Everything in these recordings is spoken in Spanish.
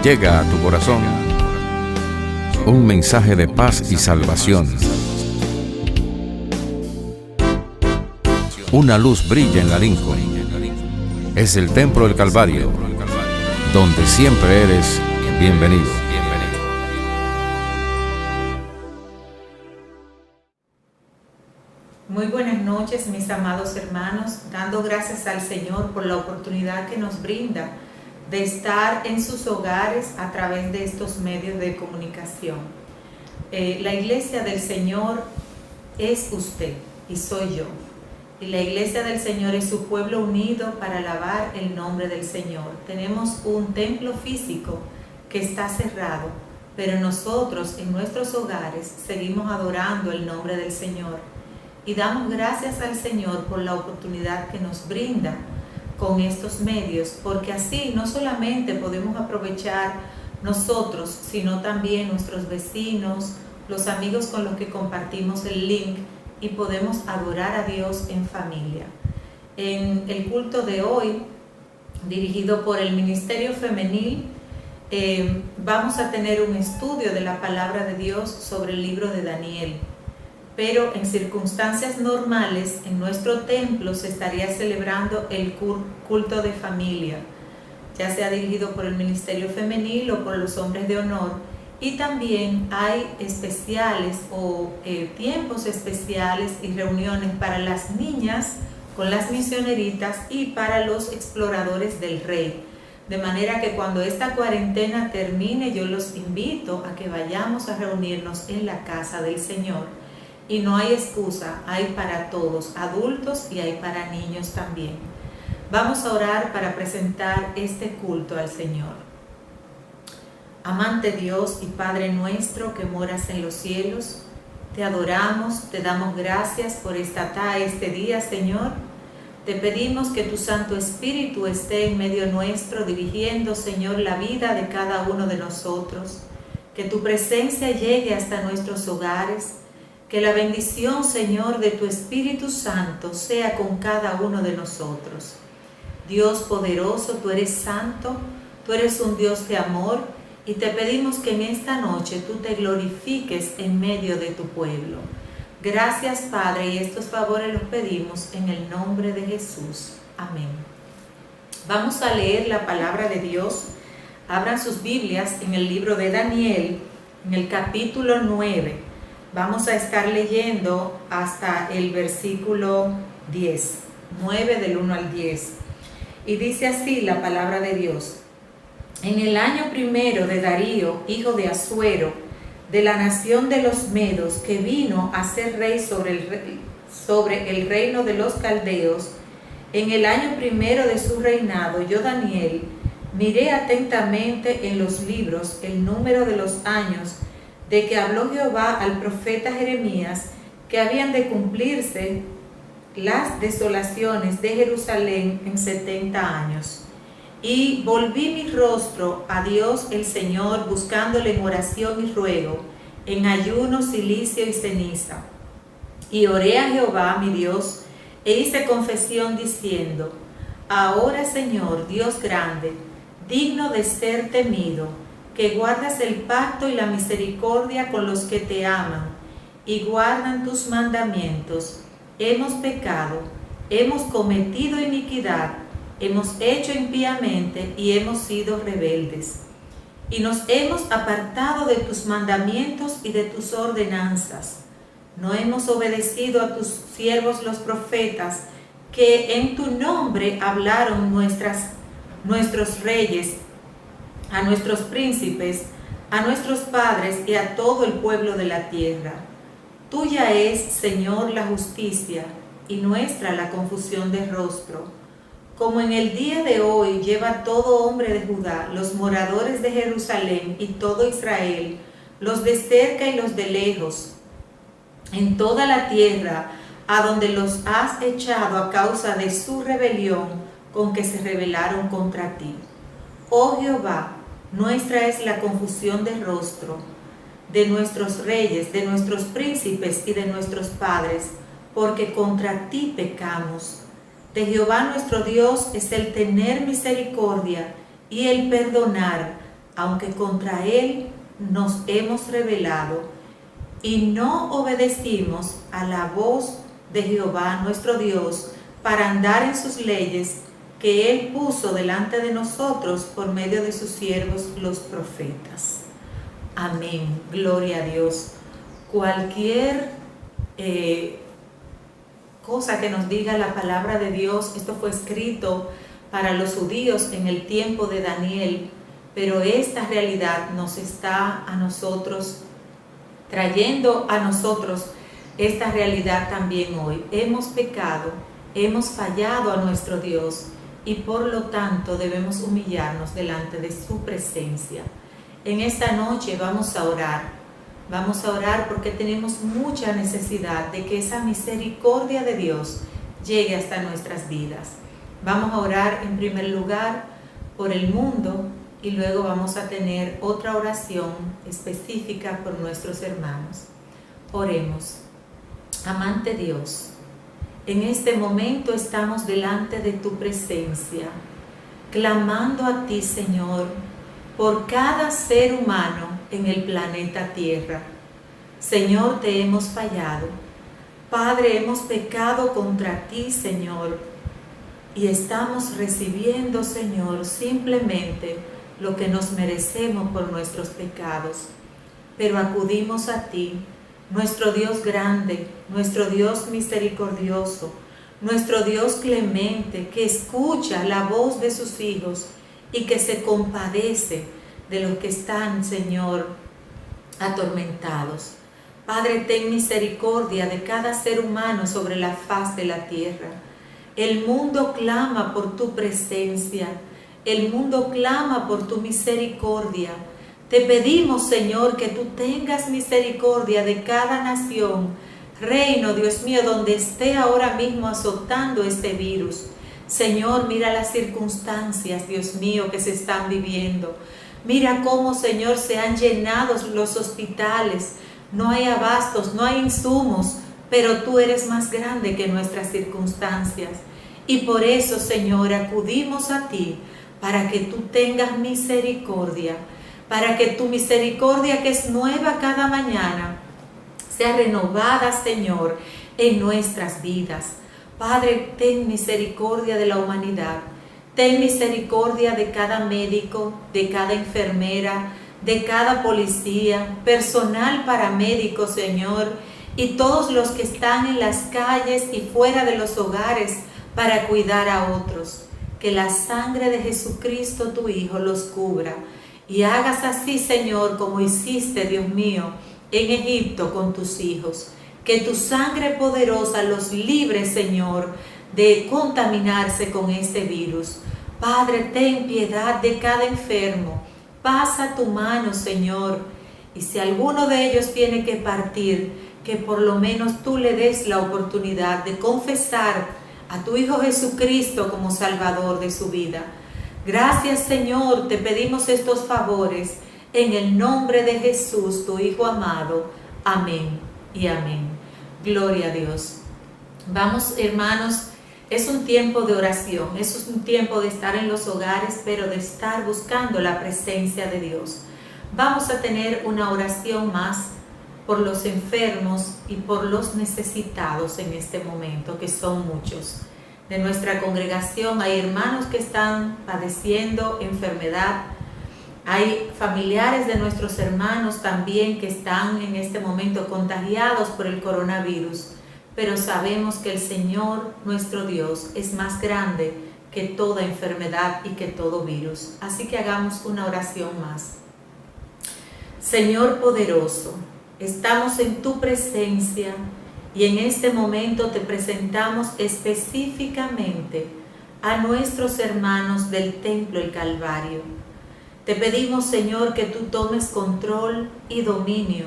Llega a tu corazón un mensaje de paz y salvación. Una luz brilla en la Lincoln. Es el Templo del Calvario, donde siempre eres bienvenido. Muy buenas noches, mis amados hermanos, dando gracias al Señor por la oportunidad que nos brinda de estar en sus hogares a través de estos medios de comunicación. La iglesia del Señor es usted y soy yo. Y la iglesia del Señor es su pueblo unido para alabar el nombre del Señor. Tenemos un templo físico que está cerrado, pero nosotros en nuestros hogares seguimos adorando el nombre del Señor. Y damos gracias al Señor por la oportunidad que nos brinda con estos medios, porque así no solamente podemos aprovechar nosotros, sino también nuestros vecinos, los amigos con los que compartimos el link, y podemos adorar a Dios en familia. En el culto de hoy, dirigido por el Ministerio Femenil, vamos a tener un estudio de la palabra de Dios sobre el libro de Daniel. Pero en circunstancias normales, en nuestro templo se estaría celebrando el culto de familia, ya sea dirigido por el Ministerio Femenil o por los hombres de honor. Y también hay especiales o tiempos especiales y reuniones para las niñas con las misioneritas y para los exploradores del rey. De manera que cuando esta cuarentena termine, yo los invito a que vayamos a reunirnos en la casa del Señor. Y no hay excusa, hay para todos, adultos y hay para niños también. Vamos a orar para presentar este culto al Señor. Amante Dios y Padre nuestro que moras en los cielos, te adoramos, te damos gracias por este día, Señor. Te pedimos que tu Santo Espíritu esté en medio nuestro, dirigiendo, Señor, la vida de cada uno de nosotros. Que tu presencia llegue hasta nuestros hogares. Que la bendición, Señor, de tu Espíritu Santo sea con cada uno de nosotros. Dios poderoso, tú eres santo, tú eres un Dios de amor, y te pedimos que en esta noche tú te glorifiques en medio de tu pueblo. Gracias, Padre, y estos favores los pedimos en el nombre de Jesús. Amén. Vamos a leer la palabra de Dios. Abran sus Biblias en el libro de Daniel, en el capítulo 9. Vamos a estar leyendo hasta el versículo 10, 9 del 1 al 10. Y dice así la palabra de Dios. En el año primero de Darío, hijo de Asuero, de la nación de los Medos, que vino a ser rey sobre el reino de los caldeos, en el año primero de su reinado, yo, Daniel, miré atentamente en los libros el número de los años de que habló Jehová al profeta Jeremías, que habían de cumplirse las desolaciones de Jerusalén en 70 años. Y volví mi rostro a Dios el Señor, buscándole en oración y ruego, en ayuno, cilicio y ceniza. Y oré a Jehová mi Dios, e hice confesión diciendo: ahora, Señor, Dios grande, digno de ser temido, que guardas el pacto y la misericordia con los que te aman y guardan tus mandamientos. Hemos pecado, hemos cometido iniquidad, hemos hecho impíamente y hemos sido rebeldes. Y nos hemos apartado de tus mandamientos y de tus ordenanzas. No hemos obedecido a tus siervos los profetas, que en tu nombre hablaron nuestros reyes, a nuestros príncipes, a nuestros padres y a todo el pueblo de la tierra. Tuya es, Señor, la justicia, y nuestra la confusión de rostro. Como en el día de hoy lleva todo hombre de Judá, los moradores de Jerusalén y todo Israel, los de cerca y los de lejos, en toda la tierra, a donde los has echado a causa de su rebelión con que se rebelaron contra ti. Oh Jehová, nuestra es la confusión de rostro, de nuestros reyes, de nuestros príncipes y de nuestros padres, porque contra ti pecamos. De Jehová nuestro Dios es el tener misericordia y el perdonar, aunque contra Él nos hemos rebelado y no obedecimos a la voz de Jehová nuestro Dios para andar en sus leyes que Él puso delante de nosotros por medio de sus siervos los profetas. Amén. Gloria a Dios. Cualquier cosa que nos diga la palabra de Dios, esto fue escrito para los judíos en el tiempo de Daniel, pero esta realidad nos está a nosotros, trayendo a nosotros esta realidad también hoy. Hemos pecado, hemos fallado a nuestro Dios y por lo tanto debemos humillarnos delante de su presencia. En esta noche vamos a orar porque tenemos mucha necesidad de que esa misericordia de Dios llegue hasta nuestras vidas. Vamos a orar en primer lugar por el mundo y luego vamos a tener otra oración específica por nuestros hermanos. Oremos. Amante Dios, en este momento estamos delante de tu presencia, clamando a ti, Señor, por cada ser humano en el planeta Tierra. Señor, te hemos fallado. Padre, hemos pecado contra ti, Señor, y estamos recibiendo, Señor, simplemente lo que nos merecemos por nuestros pecados. Pero acudimos a ti, nuestro Dios grande, nuestro Dios misericordioso, nuestro Dios clemente, que escucha la voz de sus hijos y que se compadece de los que están, Señor, atormentados. Padre, ten misericordia de cada ser humano sobre la faz de la tierra. El mundo clama por tu presencia, el mundo clama por tu misericordia. Te pedimos, Señor, que tú tengas misericordia de cada nación, reino, Dios mío, donde esté ahora mismo azotando este virus. Señor, mira las circunstancias, Dios mío, que se están viviendo. Mira cómo, Señor, se han llenado los hospitales. No hay abastos, no hay insumos, pero tú eres más grande que nuestras circunstancias. Y por eso, Señor, acudimos a ti para que tú tengas misericordia, para que tu misericordia, que es nueva cada mañana, sea renovada, Señor, en nuestras vidas. Padre, ten misericordia de la humanidad, ten misericordia de cada médico, de cada enfermera, de cada policía, personal paramédico, Señor, y todos los que están en las calles y fuera de los hogares para cuidar a otros. Que la sangre de Jesucristo, tu Hijo, los cubra. Y hagas así, Señor, como hiciste, Dios mío, en Egipto con tus hijos. Que tu sangre poderosa los libre, Señor, de contaminarse con este virus. Padre, ten piedad de cada enfermo. Pasa tu mano, Señor. Y si alguno de ellos tiene que partir, que por lo menos tú le des la oportunidad de confesar a tu Hijo Jesucristo como Salvador de su vida. Gracias, Señor, te pedimos estos favores en el nombre de Jesús, tu Hijo amado. Amén y amén. Gloria a Dios. Vamos, hermanos, es un tiempo de oración, es un tiempo de estar en los hogares, pero de estar buscando la presencia de Dios. Vamos a tener una oración más por los enfermos y por los necesitados en este momento, que son muchos. De nuestra congregación hay hermanos que están padeciendo enfermedad. Hay familiares de nuestros hermanos también que están en este momento contagiados por el coronavirus. Pero sabemos que el Señor, nuestro Dios, es más grande que toda enfermedad y que todo virus. Así que hagamos una oración más. Señor poderoso, estamos en tu presencia y en este momento te presentamos específicamente a nuestros hermanos del Templo El Calvario. Te pedimos, Señor, que tú tomes control y dominio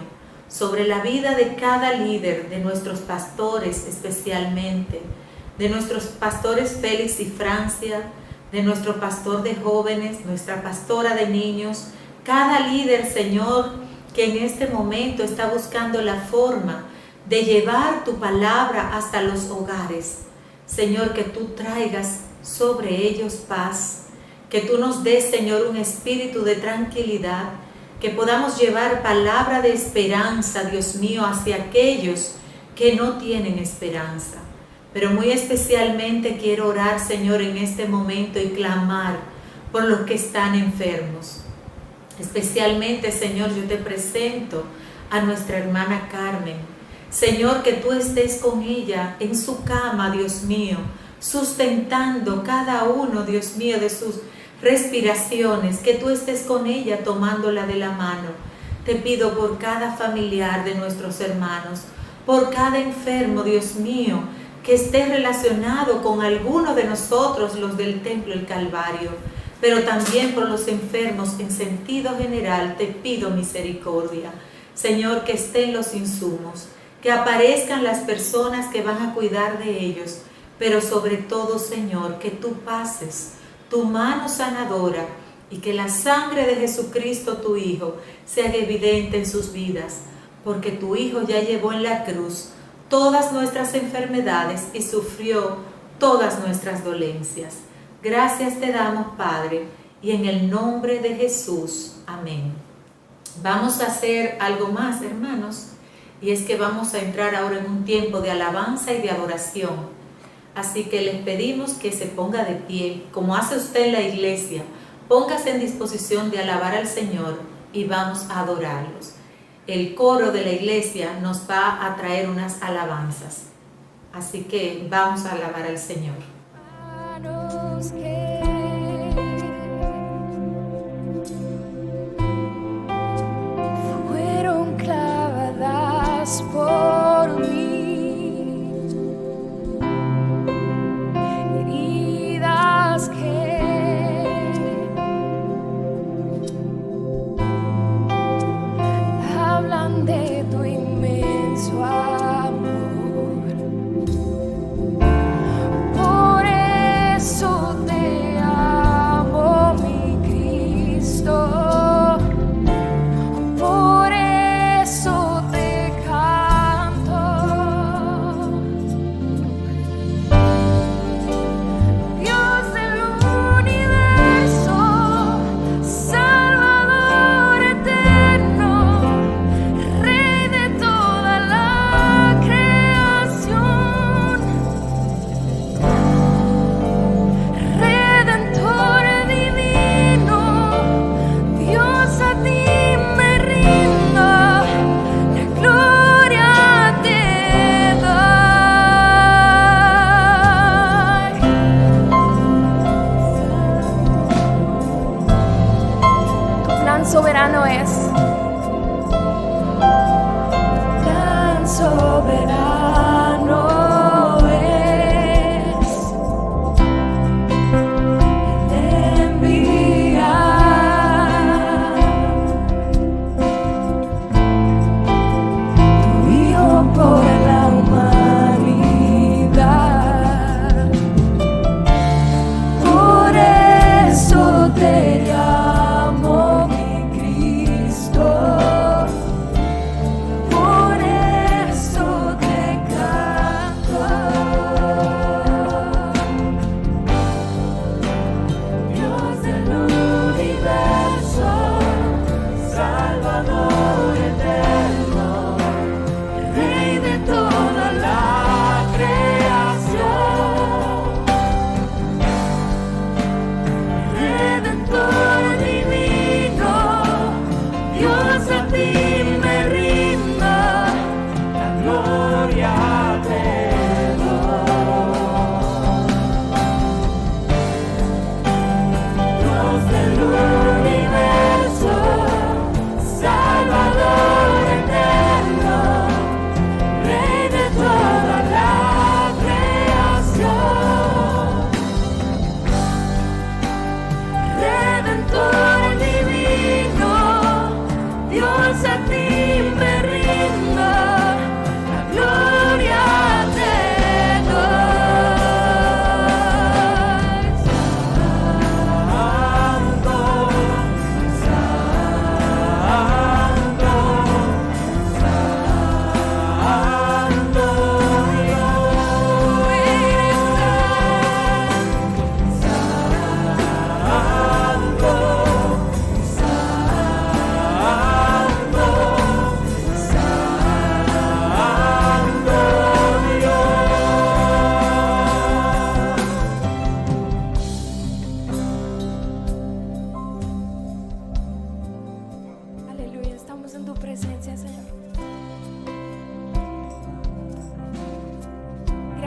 sobre la vida de cada líder, de nuestros pastores especialmente, de nuestros pastores Félix y Francia, de nuestro pastor de jóvenes, nuestra pastora de niños, cada líder, Señor, que en este momento está buscando la forma de llevar tu palabra hasta los hogares. Señor, que tú traigas sobre ellos paz, que tú nos des, Señor, un espíritu de tranquilidad, que podamos llevar palabra de esperanza, Dios mío, hacia aquellos que no tienen esperanza. Pero muy especialmente quiero orar, Señor, en este momento y clamar por los que están enfermos. Especialmente, Señor, yo te presento a nuestra hermana Carmen. Señor, que tú estés con ella en su cama, Dios mío, sustentando cada uno, Dios mío, de sus respiraciones, que tú estés con ella tomándola de la mano. Te pido por cada familiar de nuestros hermanos, por cada enfermo, Dios mío, que esté relacionado con alguno de nosotros, los del Templo del Calvario, pero también por los enfermos en sentido general. Te pido misericordia. Señor, que estén los insumos, que aparezcan las personas que van a cuidar de ellos, pero sobre todo, Señor, que tú pases tu mano sanadora y que la sangre de Jesucristo, tu Hijo, sea evidente en sus vidas, porque tu Hijo ya llevó en la cruz todas nuestras enfermedades y sufrió todas nuestras dolencias. Gracias te damos, Padre, y en el nombre de Jesús. Amén. Vamos a hacer algo más, hermanos, y es que vamos a entrar ahora en un tiempo de alabanza y de adoración. Así que les pedimos que se ponga de pie, como hace usted en la iglesia. Póngase en disposición de alabar al Señor y vamos a adorarlos. El coro de la iglesia nos va a traer unas alabanzas. Así que vamos a alabar al Señor. Fueron clavadas por mí. De tu inmenso amor, por eso te amo, mi Cristo, por eso te canto. Dios del universo, Salvador eterno, Rey de toda la creación, Redentor divino, Dios, a ti me rindo, la gloria te doy. Tu plan soberano es. Soberano es de enviar tu Hijo por la humanidad. Por eso te llamo, mi Cristo. Por eso te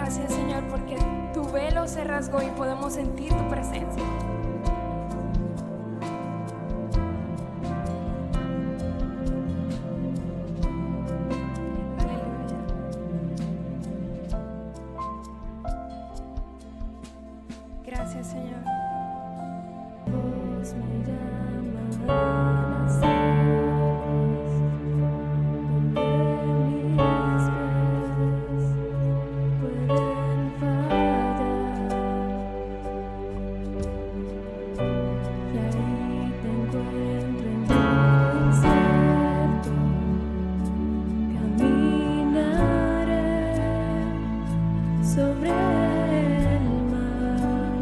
Gracias, Señor, porque tu velo se rasgó y podemos sentir tu presencia. Aleluya. Gracias, Señor. Voz me llama a las aguas, donde mis pies pueden fallar, y ahí te encuentro en tu incierto, caminaré sobre el mar.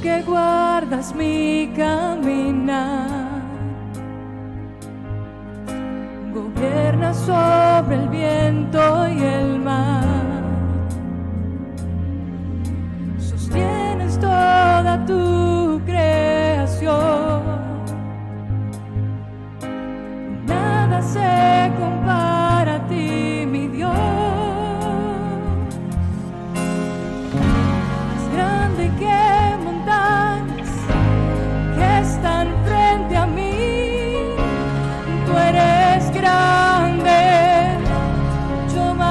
que guardas mi caminar, gobiernas sobre el viento y el mar, sostienes toda tu creación, nada se compara a ti, mi Dios. Más grande que montañas que están frente a mí, tú eres grande, mucho más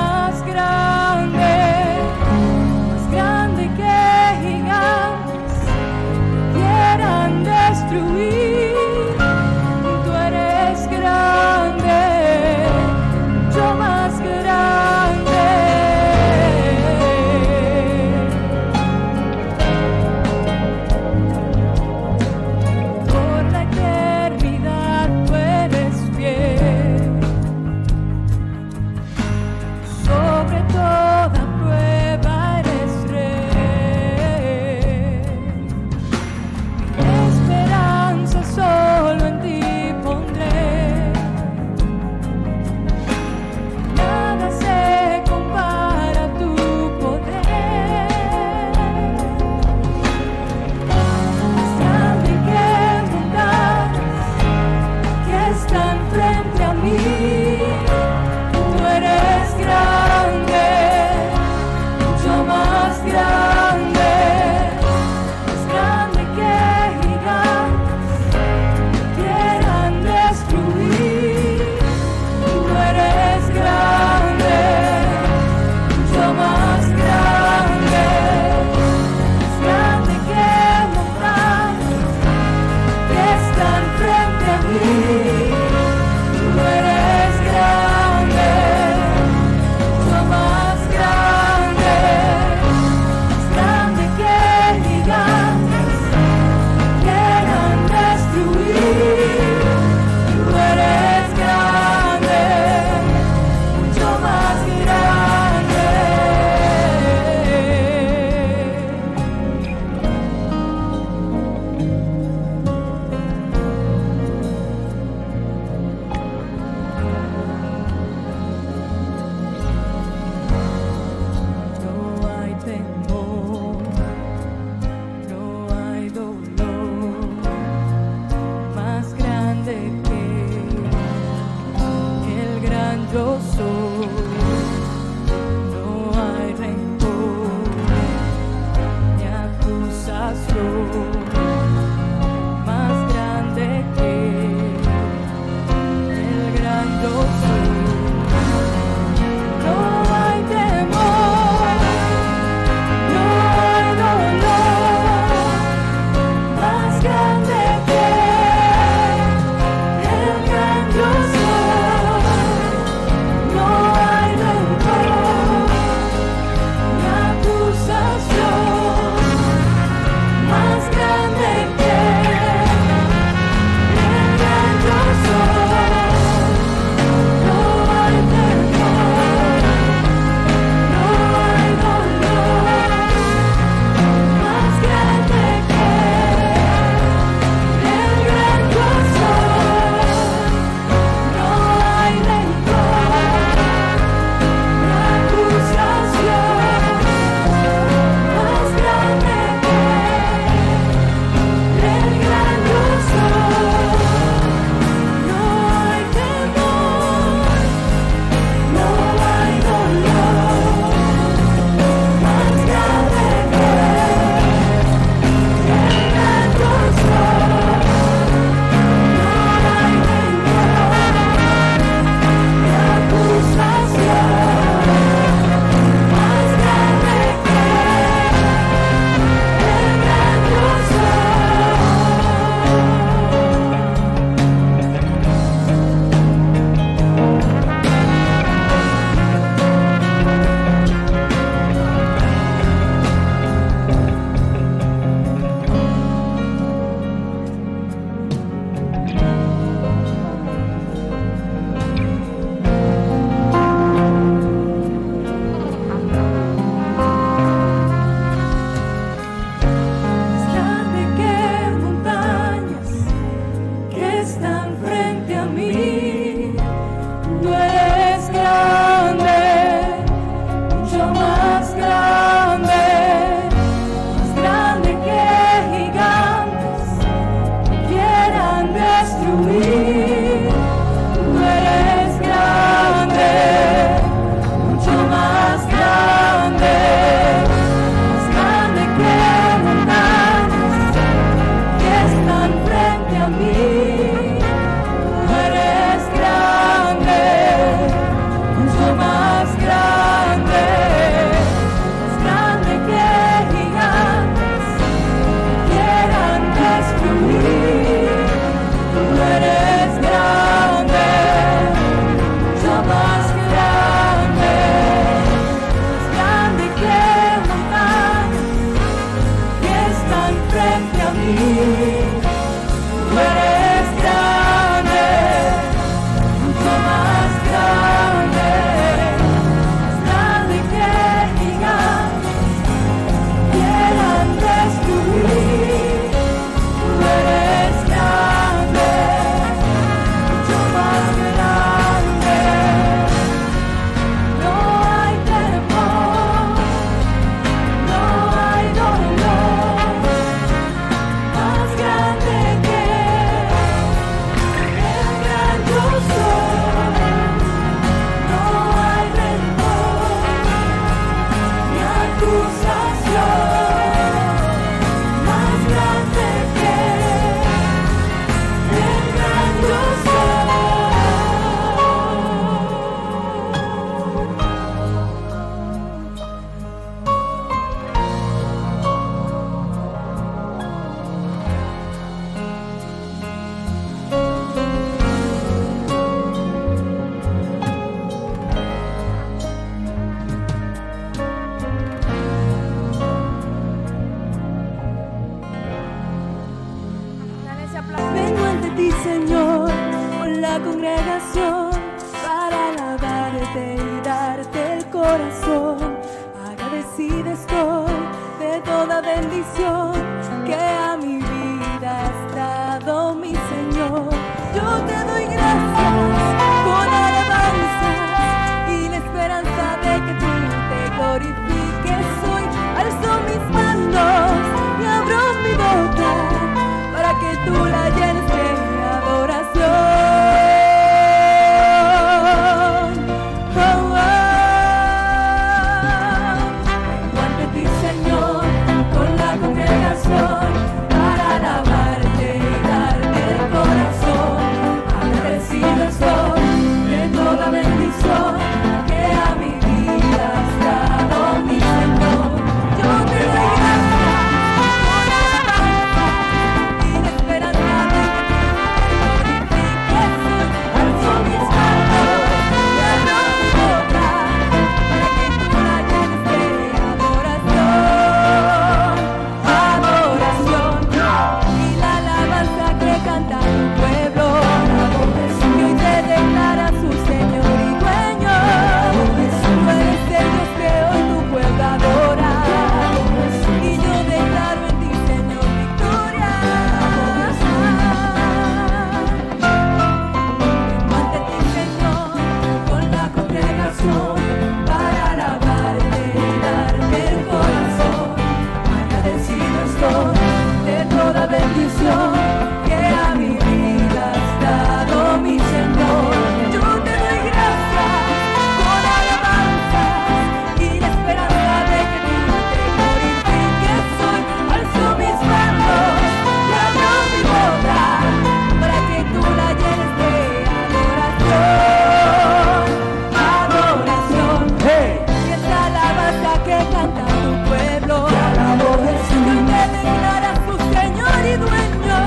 congregación para alabarte y darte el corazón. Agradecida estoy de toda bendición que a mi vida has dado, mi Señor. Yo te doy gracias con alabanzas y la esperanza de que tú te glorifiques hoy. Alzo mis manos y abro mi boca para que tú la llenes de adoración. Para alabarte y darte el corazón, agradecido soy de toda bendición que a mi vida has dado, mi Señor. Yo te doy gracias por alabanza y la esperanza de que tú te glorifiques hoy. Alzo mis manos y abro mi boca para que tú la llenes de adoración. Canta tu pueblo, que hoy te declara su Señor y dueño. Tú eres el Dios que hoy tu pueblo adora, y yo declaro en ti, Señor, victoria. Ante ti, Señor, con la congregación para alabarte y darte el corazón. Agradecido estoy de toda bendición que a mi vida has dado, mi Señor. Yo te doy gracias por alabanza y la esperanza de que tú te glorifiques hoy. Alzo mis manos y abro mi boca para que tú la llenes de adoración. Adoración, hey. Y esa alabanza que canta tu pueblo, que hoy te declara su Señor y dueño.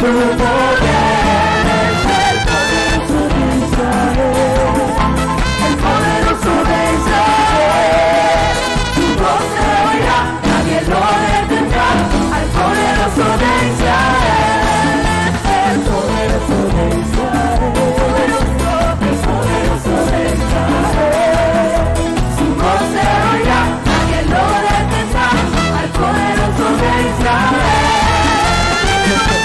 su poder es el poderoso de Israel, el poderoso de Israel. Su voz se oirá, nadie lo detendrá, al poderoso de Israel, el poderoso de Israel, el poderoso de Israel. Su voz se oirá, nadie lo detendrá, al poderoso de Israel.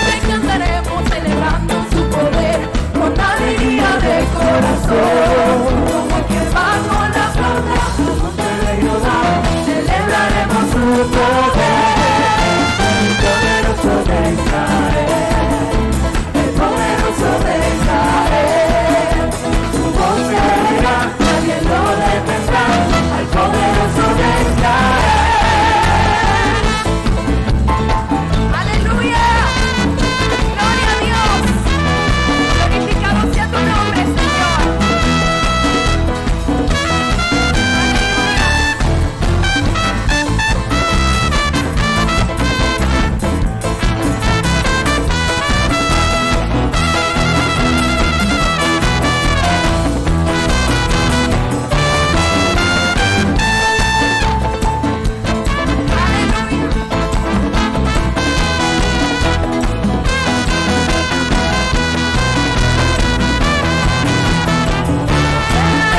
Te cantaremos celebrando su poder con alegría de corazón. Como quien va con la flauta al monte de Jehová, celebraremos su poder. El poderoso de Israel, el poderoso de Israel. Su voz se oirá, nadie lo detendrá, al poderoso de Israel. ¡Aleluya! ¡Gloria a Dios! Glorificado sea tu nombre, Señor.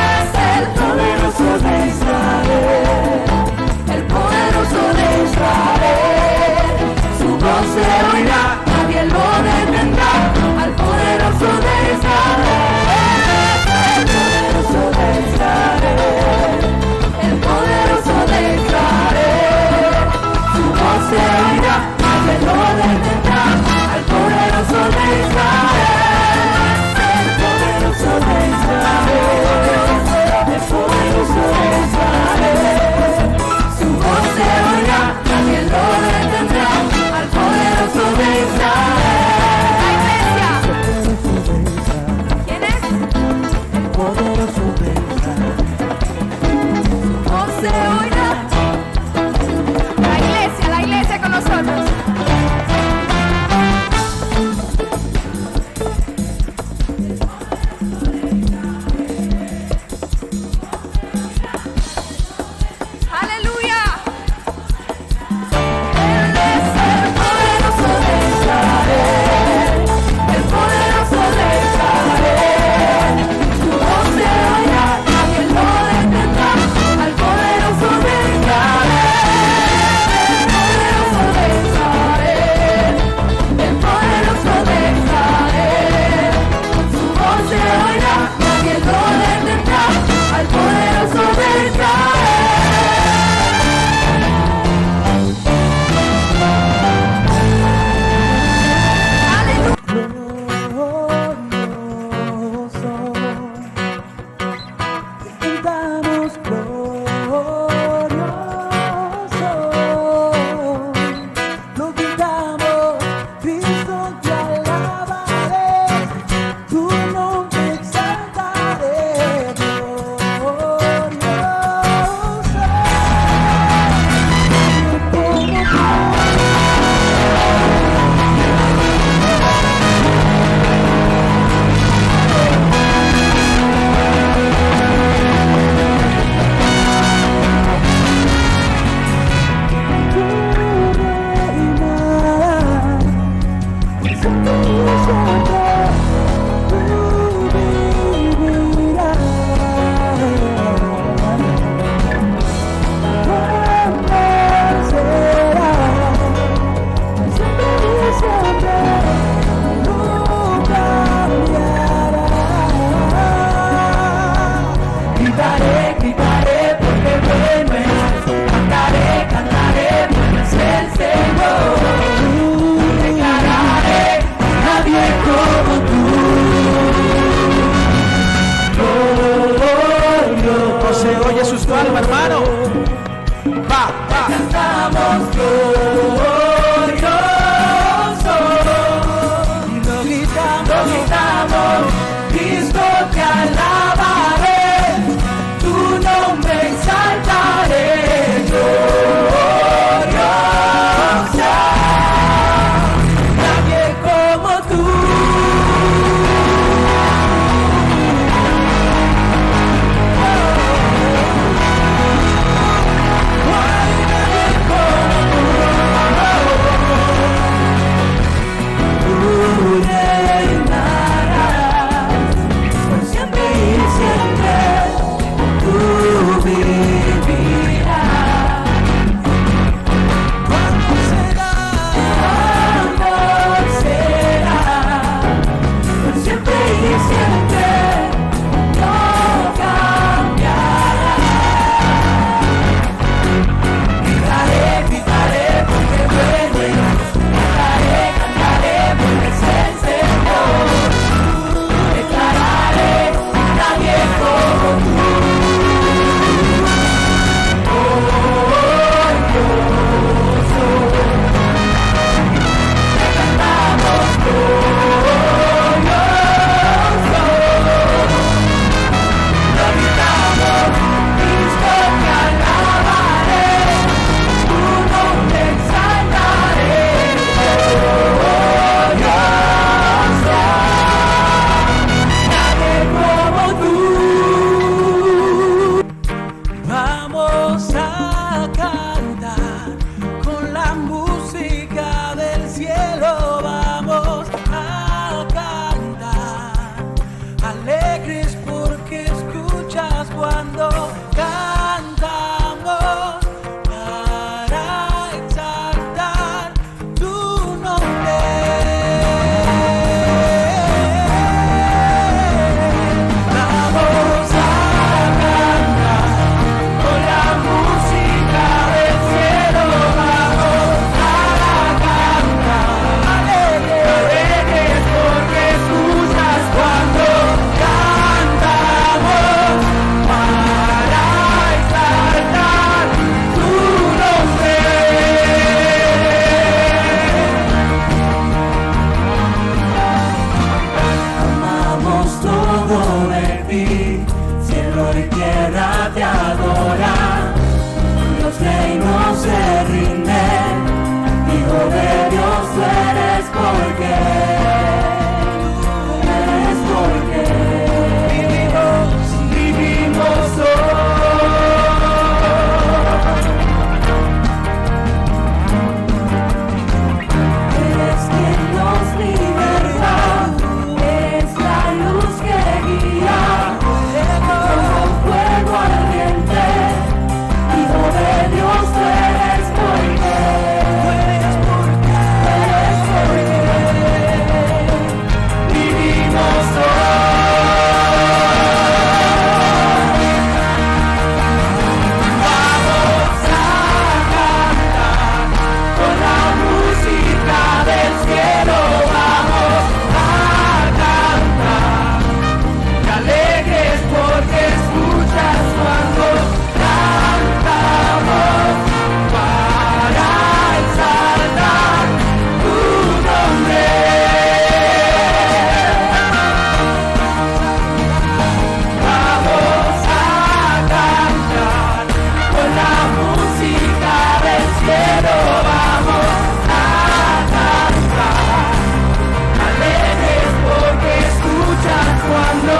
Es el poderoso de Israel, el poderoso de Israel. Su voz se oirá, nadie lo detendrá, al poderoso de Israel. El poderoso de Israel, el poderoso de Israel. Su voz se oirá, nadie lo detendrá, al poderoso de Israel. El poderoso de Israel, el poderoso de Israel. Su voz se oirá, nadie lo detendrá, al poderoso de Israel. La iglesia. ¿Quién es? El poderoso de Israel. ¿Cómo se oirá? La iglesia con nosotros. ¡Aleluya! Él es el poderoso de Israel, el poderoso de Israel. Su voz se oirá, nadie lo detendrá, al poderoso de Israel. El poderoso de Israel, el poderoso de Israel. Su voz se oirá, nadie lo detendrá, al poderoso de Israel. Glorioso, cantamos glorioso, lo cantamos, Cristo te alabaré, tu nombre exaltaré, glorioso, Gritaré, gritaré, porque bueno es. Cantaré, cantaré, bueno es el Señor. Declararé, nadie como tú. No se oye sus palmas, hermano. Va, va. Cantamos glorioso. Y lo gritamos, Cristo te alabaré, tu nombre exaltaré, gloriosa. Nadie como eres porque vivimos eres quien nos liberta, eres la luz que guía, como fuego ardiente, Hijo de Dios, tú eres porque vivimos vamos a cantar con la música del cielo, vamos a cantar, te alegres porque escuchas cuando cantamos para exaltar tu nombre. Vamos a cantar con la música del cielo, vamos a cantar, alegres porque escuchas cuando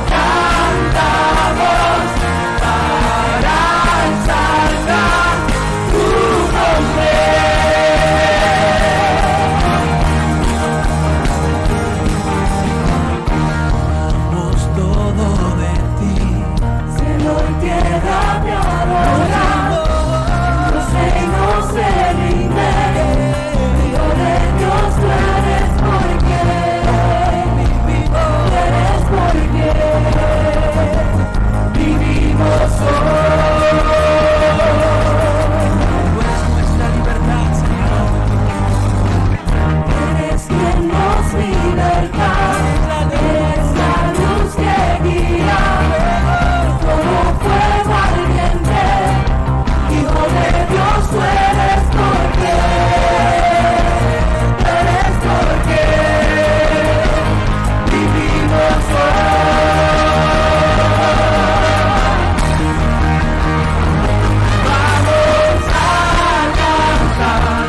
cantamos para exaltar tu nombre. Damos todo de ti, cielo y tierra te adoran, los reinos se rinden, Hijo de Dios, tú eres porque vivimos hoy. Pues nuestra libertad, Señor. Eres quien nos liberta, eres la luz que guía, como fuego ardiente, Hijo de Dios, tú eres porque vivimos vamos a cantar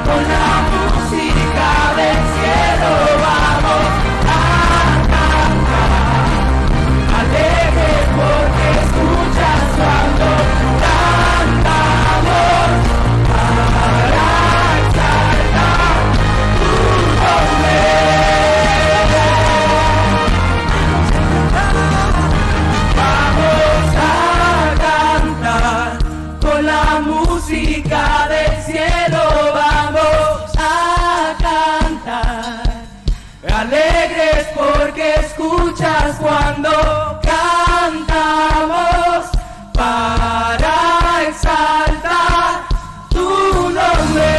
con la música del cielo, vamos a cantar, alegres porque escuchas cuando cantamos para exaltar tu nombre. Vamos a cantar con la música del cielo, vamos a cantar, alegres porque escuchas cuando cantamos para exaltar tu nombre.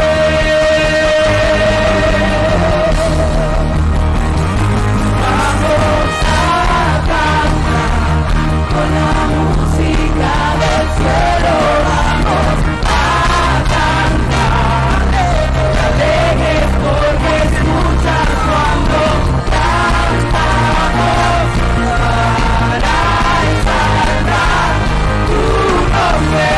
Vamos a cantar con la música del cielo, vamos a cantar, alegres porque escuchas cuando cantamos para exaltar tu nombre.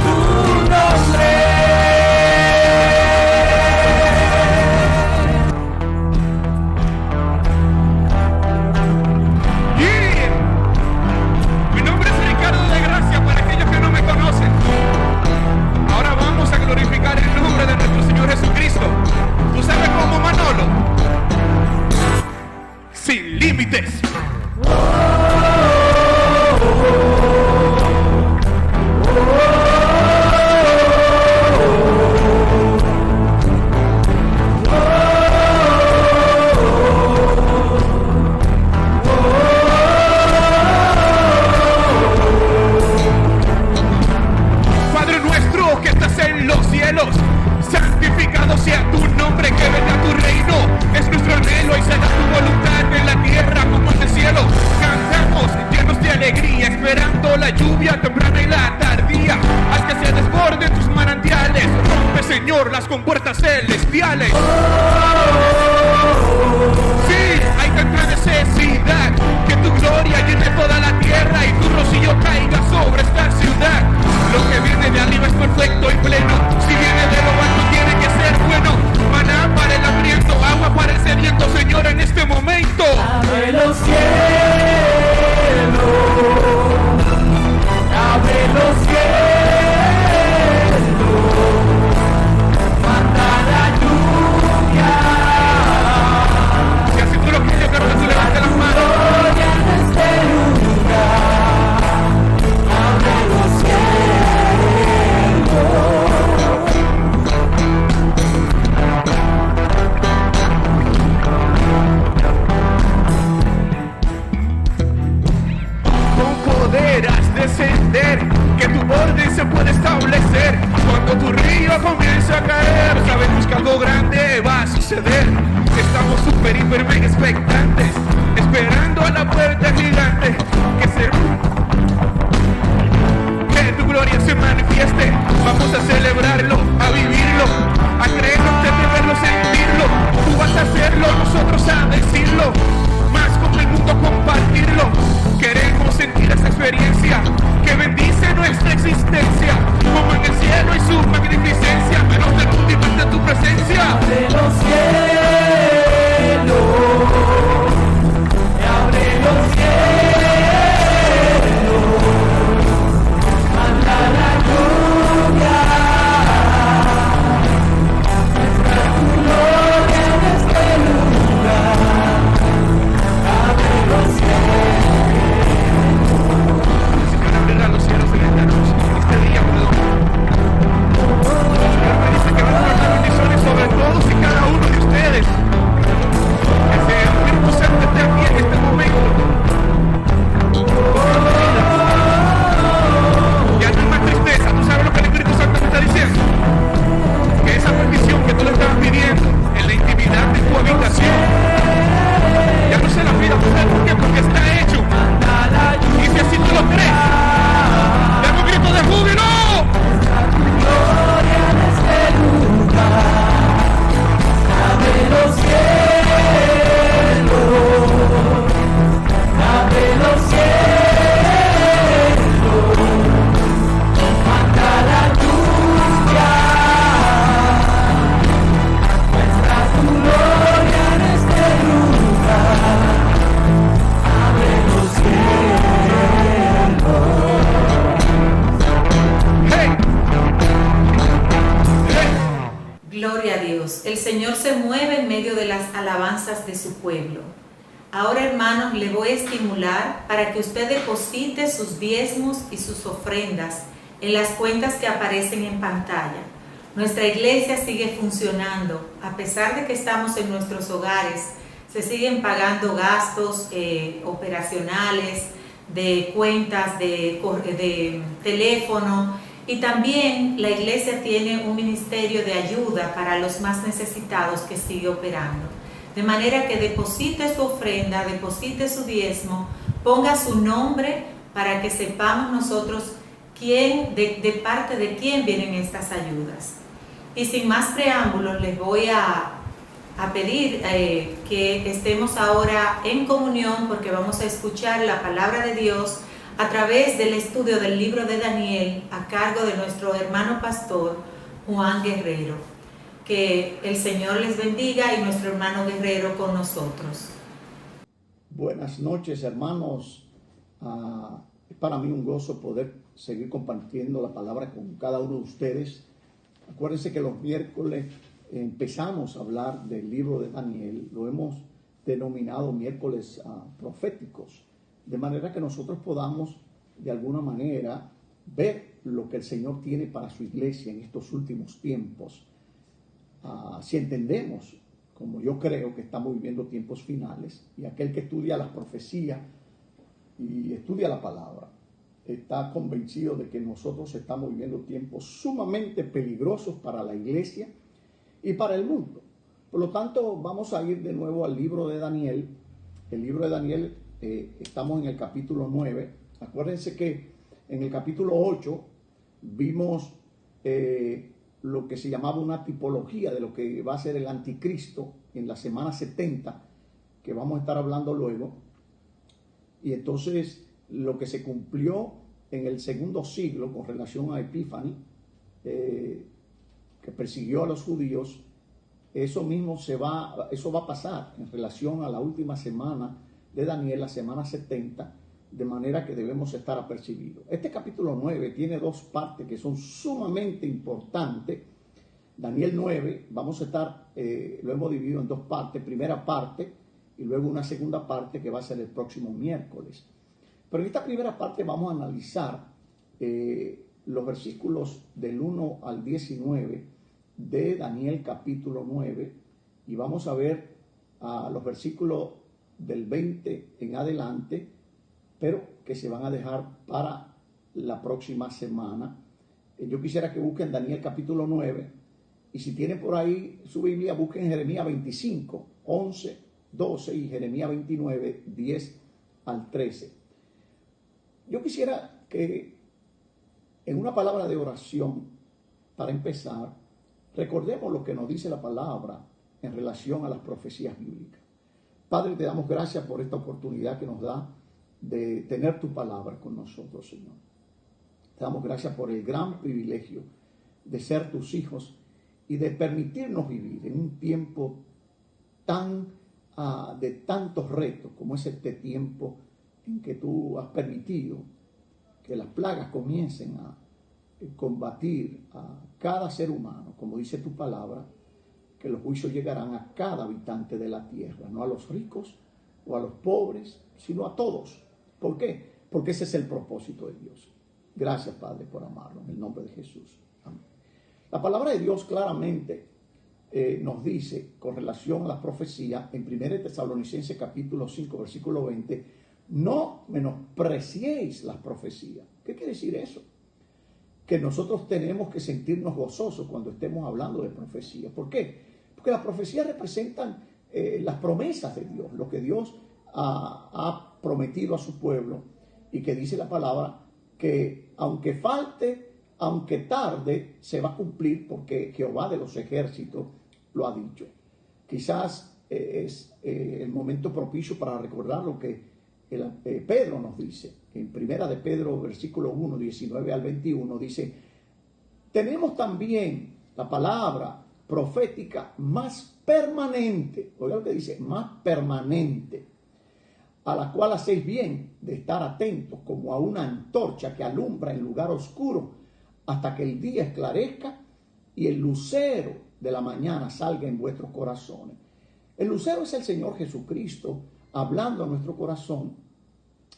Tu nombre. Mi nombre es Ricardo de Gracia para aquellos que no me conocen. Ahora vamos a glorificar el nombre de nuestro Señor Jesucristo. ¿Tú sabes cómo, Manolo? Sin límites. Padre nuestro que estás en los cielos, santificado sea tu nombre, que venga tu reino, es nuestro anhelo y se haga tu voluntad en la tierra como en el cielo. Cantamos llenos de alegría, esperando la lluvia temprana y la tardía, al que se desborden tus manantiales. Rompe, Señor, las compuertas celestiales. Sí, hay tanta necesidad que tu gloria llene toda la tierra y tu rocío caiga sobre esta ciudad. Lo que viene de arriba es perfecto y pleno. Si viene de lo alto tiene que ser bueno. Maná para el hambriento, agua para el sediento, Señor, en este momento. Abre los cielos, abre los cielos, manda la lluvia. Si así tú lo quieres, yo quiero que tú levantes las manos. Gloria en este lugar, abre los descender, que tu orden se puede establecer. Cuando tu río comienza a caer, sabemos que algo grande va a suceder. Estamos súper, hiper, mega expectantes, esperando a la puerta gigante que tu gloria se manifieste. Vamos a celebrarlo, a vivirlo, a creerlo, tenerlo, sentirlo. Tú vas a hacerlo, nosotros a decirlo, más con el mundo compartirlo. Queremos sentir esa experiencia que bendice nuestra existencia, como en el cielo y su magnificencia, menos del mundo y más de tu presencia. Abre los cielos, abre los cielos, manda la lluvia, muestra tu gloria en este lugar, abre los cielos. Los cielos en esta noche, este día, perdón. Señor me dice que van a dar bendiciones sobre todos y cada uno de ustedes. Que el Espíritu Santo esté aquí en este momento. Ya no hay más tristeza. ¿Tú sabes lo que el Espíritu Santo te está diciendo? Que esa bendición que tú le estabas pidiendo en la intimidad de tu habitación, ya no se la pidas. ¿Por qué? Porque está hecho. Y si así tú lo crees, dame un grito de júbilo. Gloria en este lugar, abre los cielos, abre los cielos, manda la lluvia, muestra tu gloria en este lugar, abre los Gloria a Dios. El Señor se mueve en medio de las alabanzas de su pueblo. Ahora, hermanos, le voy a estimular para que usted deposite sus diezmos y sus ofrendas en las cuentas que aparecen en pantalla. Nuestra iglesia sigue funcionando. A pesar de que estamos en nuestros hogares, se siguen pagando gastos operacionales, de cuentas, de teléfono. Y también la iglesia tiene un ministerio de ayuda para los más necesitados que sigue operando. De manera que deposite su ofrenda, deposite su diezmo, ponga su nombre para que sepamos nosotros de parte de quién vienen estas ayudas. Y sin más preámbulos, les voy a pedir que estemos ahora en comunión, porque vamos a escuchar la palabra de Dios a través del estudio del libro de Daniel a cargo de nuestro hermano pastor Juan Guerrero. Que el Señor les bendiga y nuestro hermano Guerrero con nosotros. Buenas noches, hermanos. Es para mí un gozo poder seguir compartiendo la palabra con cada uno de ustedes. Acuérdense que los miércoles empezamos a hablar del libro de Daniel. Lo hemos denominado miércoles proféticos, de manera que nosotros podamos de alguna manera ver lo que el Señor tiene para su iglesia en estos últimos tiempos. Si entendemos, como yo creo que estamos viviendo tiempos finales, y aquel que estudia las profecías y estudia la palabra, está convencido de que nosotros estamos viviendo tiempos sumamente peligrosos para la iglesia y para el mundo. Por lo tanto, vamos a ir de nuevo al libro de Daniel. El libro de Daniel, estamos en el capítulo 9. Acuérdense que en el capítulo 8 vimos lo que se llamaba una tipología de lo que va a ser el anticristo en la semana 70, que vamos a estar hablando luego. Y entonces lo que se cumplió en el segundo siglo con relación a Epífanes, que persiguió a los judíos, eso va a pasar en relación a la última semana de Daniel, la semana 70, de manera que debemos estar apercibidos. Este capítulo 9 tiene dos partes que son sumamente importantes. Daniel 9, vamos a estar, lo hemos dividido en dos partes, primera parte y luego una segunda parte que va a ser el próximo miércoles. Pero en esta primera parte vamos a analizar los versículos del 1 al 19 de Daniel capítulo 9 y vamos a ver los versículos del 20 en adelante, pero que se van a dejar para la próxima semana. Yo quisiera que busquen Daniel capítulo 9 y si tienen por ahí su Biblia, busquen Jeremías 25, 11, 12 y Jeremías 29, 10 al 13. Yo quisiera que en una palabra de oración, para empezar, recordemos lo que nos dice la palabra en relación a las profecías bíblicas. Padre, te damos gracias por esta oportunidad que nos da de tener tu palabra con nosotros, Señor. Te damos gracias por el gran privilegio de ser tus hijos y de permitirnos vivir en un tiempo de tantos retos como es este tiempo en que tú has permitido que las plagas comiencen a combatir a cada ser humano, como dice tu palabra, que los juicios llegarán a cada habitante de la tierra, no a los ricos o a los pobres, sino a todos. ¿Por qué? Porque ese es el propósito de Dios. Gracias, Padre, por amarlo, en el nombre de Jesús. Amén. La palabra de Dios claramente nos dice, con relación a la profecía, en 1 Tesalonicenses capítulo 5, versículo 20, no menospreciéis las profecías. ¿Qué quiere decir eso? Que nosotros tenemos que sentirnos gozosos cuando estemos hablando de profecía. ¿Por qué? Porque las profecías representan las promesas de Dios, lo que Dios ha prometido a su pueblo y que dice la palabra que aunque falte, aunque tarde, se va a cumplir porque Jehová de los ejércitos lo ha dicho. Quizás es el momento propicio para recordar lo que Pedro nos dice. En primera de Pedro, versículo 1, 19 al 21, dice: tenemos también la palabra profética más permanente, oiga lo que dice, más permanente, a la cual hacéis bien de estar atentos como a una antorcha que alumbra en lugar oscuro hasta que el día esclarezca y el lucero de la mañana salga en vuestros corazones. El lucero es el Señor Jesucristo hablando a nuestro corazón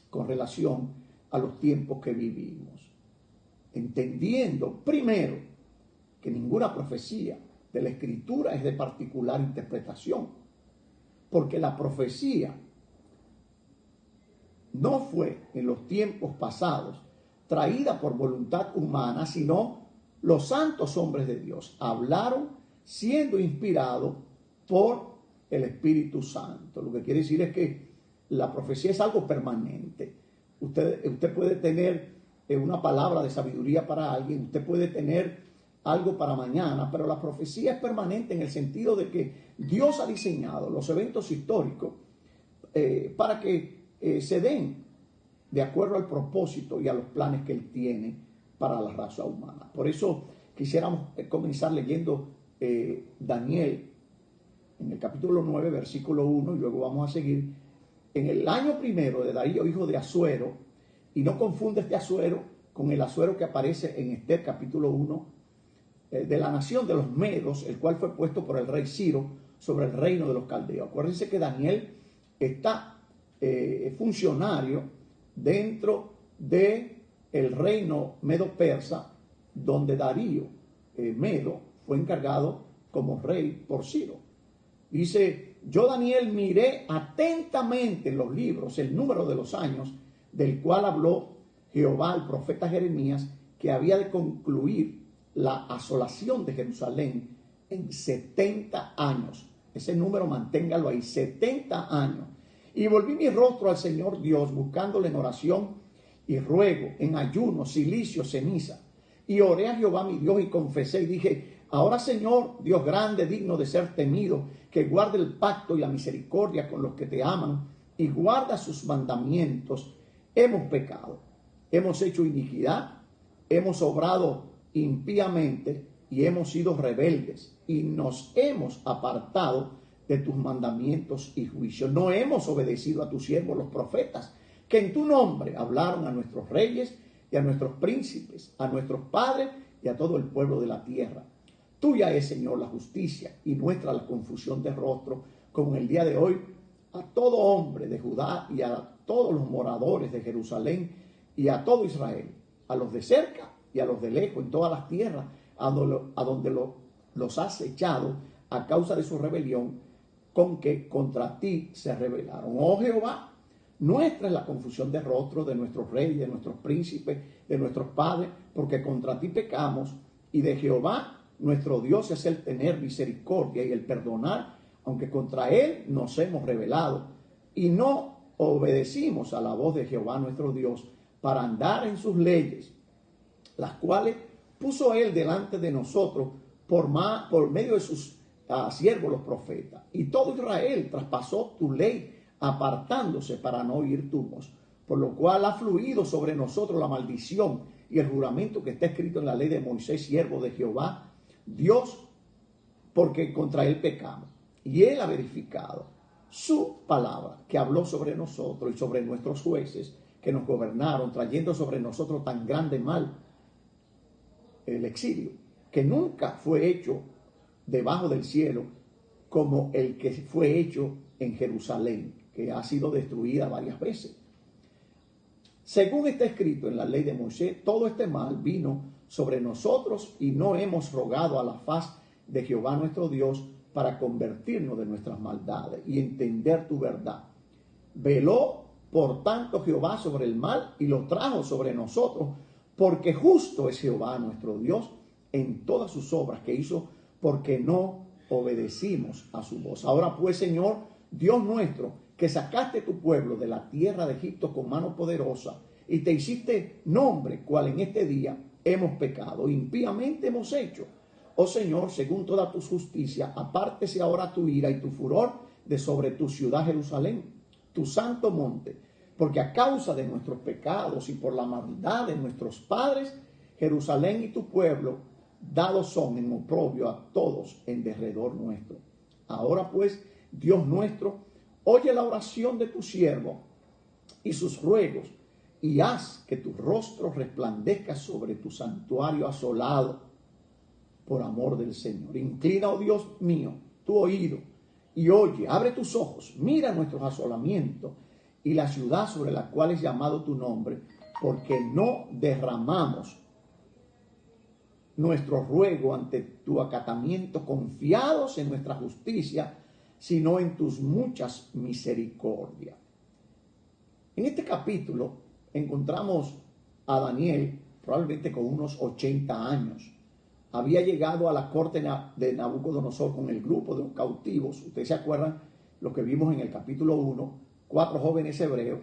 con relación a los tiempos que vivimos, entendiendo primero que ninguna profecía de la Escritura es de particular interpretación, porque la profecía no fue en los tiempos pasados traída por voluntad humana, sino los santos hombres de Dios hablaron siendo inspirados por el Espíritu Santo. Lo que quiere decir es que la profecía es algo permanente. Usted puede tener una palabra de sabiduría para alguien, usted puede tener algo para mañana, pero la profecía es permanente en el sentido de que Dios ha diseñado los eventos históricos para que se den de acuerdo al propósito y a los planes que Él tiene para la raza humana. Por eso quisiéramos comenzar leyendo Daniel en el capítulo 9, versículo 1, y luego vamos a seguir. En el año primero de Darío, hijo de Asuero, y no confunda este Asuero con el Asuero que aparece en Esther capítulo 1, de la nación de los Medos, el cual fue puesto por el rey Ciro sobre el reino de los caldeos. Acuérdense que Daniel está funcionario dentro de el reino medo-persa, donde Darío Medo fue encargado como rey por Ciro. Dice: yo, Daniel, miré atentamente en los libros el número de los años del cual habló Jehová al profeta Jeremías, que había de concluir la asolación de Jerusalén en 70 años. Ese número manténgalo ahí, 70 años. Y volví mi rostro al Señor Dios, buscándole en oración y ruego, en ayuno, cilicio, ceniza. Y oré a Jehová mi Dios y confesé y dije: ahora, Señor, Dios grande, digno de ser temido, que guarde el pacto y la misericordia con los que te aman y guarda sus mandamientos, hemos pecado, hemos hecho iniquidad, hemos obrado impíamente y hemos sido rebeldes y nos hemos apartado de tus mandamientos y juicios. No hemos obedecido a tus siervos los profetas, que en tu nombre hablaron a nuestros reyes y a nuestros príncipes, a nuestros padres y a todo el pueblo de la tierra. Tuya es, Señor, la justicia y nuestra la confusión de rostro, como en el día de hoy, a todo hombre de Judá y a todos los moradores de Jerusalén y a todo Israel, a los de cerca y a los de lejos, en todas las tierras, a donde los has echado a causa de su rebelión, con que contra ti se rebelaron. Oh Jehová, nuestra es la confusión de rostro de nuestros reyes, de nuestros príncipes, de nuestros padres, porque contra ti pecamos, y de Jehová nuestro Dios es el tener misericordia y el perdonar, aunque contra él nos hemos rebelado y no obedecimos a la voz de Jehová nuestro Dios para andar en sus leyes, las cuales puso él delante de nosotros por medio de sus siervos los profetas. Y todo Israel traspasó tu ley, apartándose para no oír tu voz, por lo cual ha fluido sobre nosotros la maldición y el juramento que está escrito en la ley de Moisés, siervo de Jehová Dios, porque contra él pecamos. Y él ha verificado su palabra que habló sobre nosotros y sobre nuestros jueces que nos gobernaron, trayendo sobre nosotros tan grande mal, el exilio, que nunca fue hecho debajo del cielo como el que fue hecho en Jerusalén, que ha sido destruida varias veces. Según está escrito en la ley de Moisés, todo este mal vino sobre nosotros y no hemos rogado a la faz de Jehová nuestro Dios para convertirnos de nuestras maldades y entender tu verdad. Veló por tanto Jehová sobre el mal y lo trajo sobre nosotros, porque justo es Jehová nuestro Dios en todas sus obras que hizo, porque no obedecimos a su voz. Ahora pues, Señor, Dios nuestro, que sacaste tu pueblo de la tierra de Egipto con mano poderosa y te hiciste nombre, cual en este día hemos pecado, impíamente hemos hecho. Oh Señor, según toda tu justicia, apártese ahora tu ira y tu furor de sobre tu ciudad Jerusalén, tu santo monte, porque a causa de nuestros pecados y por la maldad de nuestros padres, Jerusalén y tu pueblo dados son en oprobio a todos en derredor nuestro. Ahora pues, Dios nuestro, oye la oración de tu siervo y sus ruegos, y haz que tu rostro resplandezca sobre tu santuario asolado por amor del Señor. Inclina, oh Dios mío, tu oído y oye, abre tus ojos, mira nuestros asolamientos y la ciudad sobre la cual es llamado tu nombre, porque no derramamos nuestro ruego ante tu acatamiento confiados en nuestra justicia, sino en tus muchas misericordias. En este capítulo encontramos a Daniel, probablemente con unos 80 años. Había llegado a la corte de Nabucodonosor con el grupo de los cautivos. Ustedes se acuerdan lo que vimos en el capítulo 1, 4 jóvenes hebreos.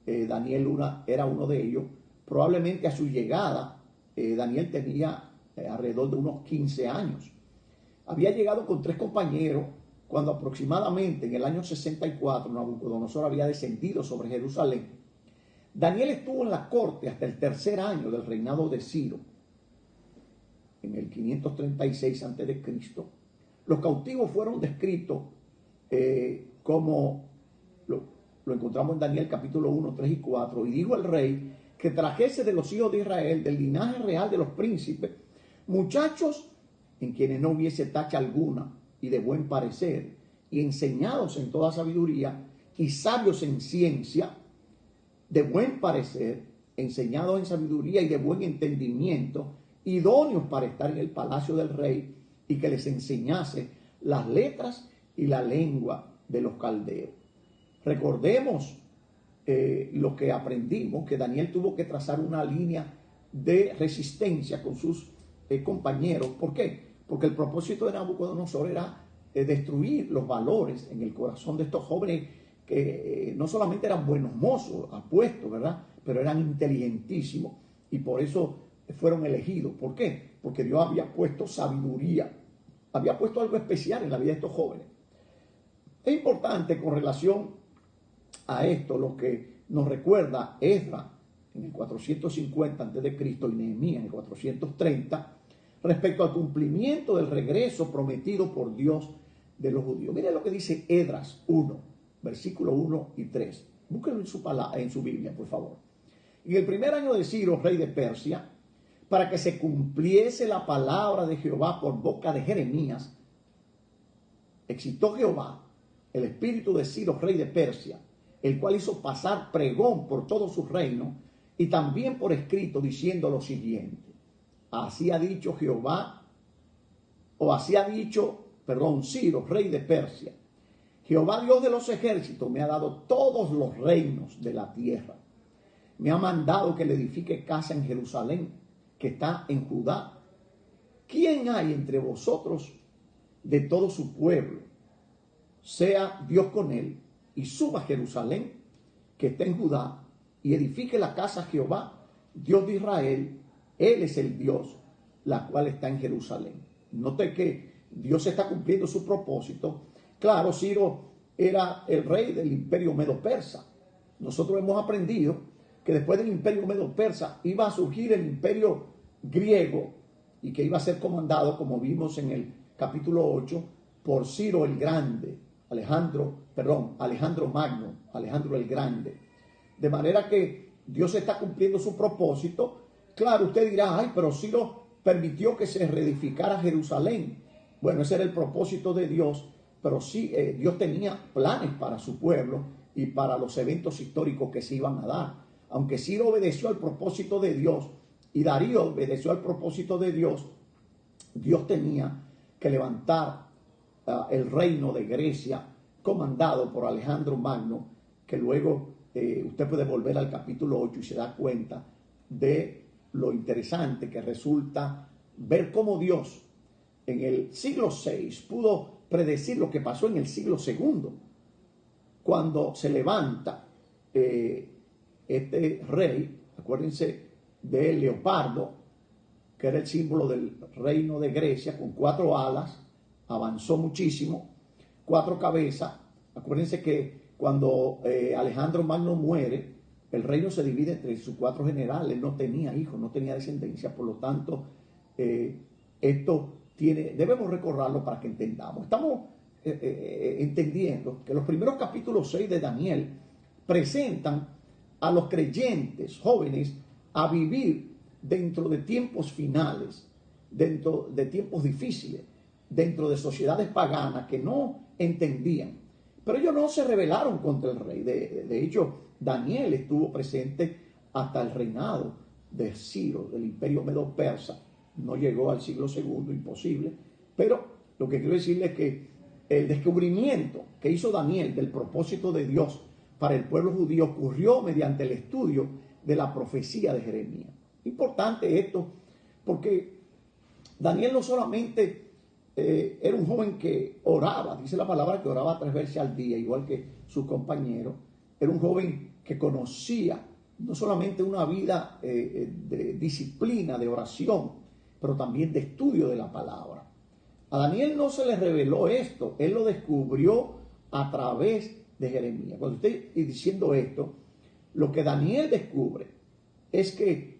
Daniel era uno de ellos. Probablemente a su llegada, Daniel tenía alrededor de unos 15 años. Había llegado con 3 compañeros cuando aproximadamente en el año 64 Nabucodonosor había descendido sobre Jerusalén. Daniel estuvo en la corte hasta el 3er año del reinado de Ciro, en el 536 a.C. Los cautivos fueron descritos como lo encontramos en Daniel capítulo 1, 3 y 4. Y dijo el rey que trajese de los hijos de Israel, del linaje real de los príncipes, muchachos en quienes no hubiese tacha alguna y de buen parecer, y enseñados en toda sabiduría y sabios en ciencia, de buen parecer, enseñados en sabiduría y de buen entendimiento, idóneos para estar en el palacio del rey, y que les enseñase las letras y la lengua de los caldeos. Recordemos lo que aprendimos, que Daniel tuvo que trazar una línea de resistencia con sus compañeros. ¿Por qué? Porque el propósito de Nabucodonosor era destruir los valores en el corazón de estos jóvenes que no solamente eran buenos mozos, apuestos, ¿verdad? Pero eran inteligentísimos y por eso fueron elegidos. ¿Por qué? Porque Dios había puesto sabiduría, había puesto algo especial en la vida de estos jóvenes. Es importante con relación a esto lo que nos recuerda Esdras en el 450 a.C. y Nehemías en el 430 respecto al cumplimiento del regreso prometido por Dios de los judíos. Miren lo que dice Esdras 1, versículo 1 y 3. Búsquenlo en su Biblia, por favor. En el primer año de Ciro, rey de Persia, para que se cumpliese la palabra de Jehová por boca de Jeremías, excitó Jehová el espíritu de Ciro, rey de Persia, el cual hizo pasar pregón por todo su reino y también por escrito, diciendo lo siguiente: así ha dicho Ciro, rey de Persia: Jehová, Dios de los ejércitos, me ha dado todos los reinos de la tierra. Me ha mandado que le edifique casa en Jerusalén, que está en Judá. ¿Quién hay entre vosotros de todo su pueblo? Sea Dios con él, y suba a Jerusalén, que está en Judá, y edifique la casa a Jehová, Dios de Israel. Él es el Dios, la cual está en Jerusalén. Note que Dios está cumpliendo su propósito. Claro, Ciro era el rey del imperio medo-persa. Nosotros hemos aprendido que después del imperio medo-persa iba a surgir el imperio griego y que iba a ser comandado, como vimos en el capítulo 8, por Ciro el Grande, Alejandro Magno, Alejandro el Grande. De manera que Dios está cumpliendo su propósito. Claro, usted dirá, ay, pero Ciro permitió que se reedificara Jerusalén. Bueno, ese era el propósito de Dios, pero sí, Dios tenía planes para su pueblo y para los eventos históricos que se iban a dar. Aunque Ciro obedeció al propósito de Dios y Darío obedeció al propósito de Dios, Dios tenía que levantar el reino de Grecia comandado por Alejandro Magno, que luego usted puede volver al capítulo 8 y se da cuenta de lo interesante que resulta ver cómo Dios en el siglo VI pudo predecir lo que pasó en el siglo II, cuando se levanta este rey. Acuérdense de Leopardo, que era el símbolo del reino de Grecia, con 4 alas, avanzó muchísimo, 4 cabezas. Acuérdense que cuando Alejandro Magno muere, el reino se divide entre sus 4 generales. Él no tenía hijos, no tenía descendencia, por lo tanto, debemos recordarlo para que entendamos. Estamos entendiendo que los primeros capítulos 6 de Daniel presentan a los creyentes jóvenes a vivir dentro de tiempos finales, dentro de tiempos difíciles, dentro de sociedades paganas que no entendían. Pero ellos no se rebelaron contra el rey. De hecho, Daniel estuvo presente hasta el reinado de Ciro, del imperio medo-persa. No llegó al siglo II, imposible. Pero lo que quiero decirles es que el descubrimiento que hizo Daniel del propósito de Dios para el pueblo judío ocurrió mediante el estudio de la profecía de Jeremías. Importante esto, porque Daniel no solamente era un joven que oraba, dice la palabra que oraba 3 veces al día, igual que sus compañeros. Era un joven que conocía no solamente una vida de disciplina, de oración, pero también de estudio de la palabra. A Daniel no se le reveló esto, él lo descubrió a través de Jeremías. Cuando estoy diciendo esto, lo que Daniel descubre es que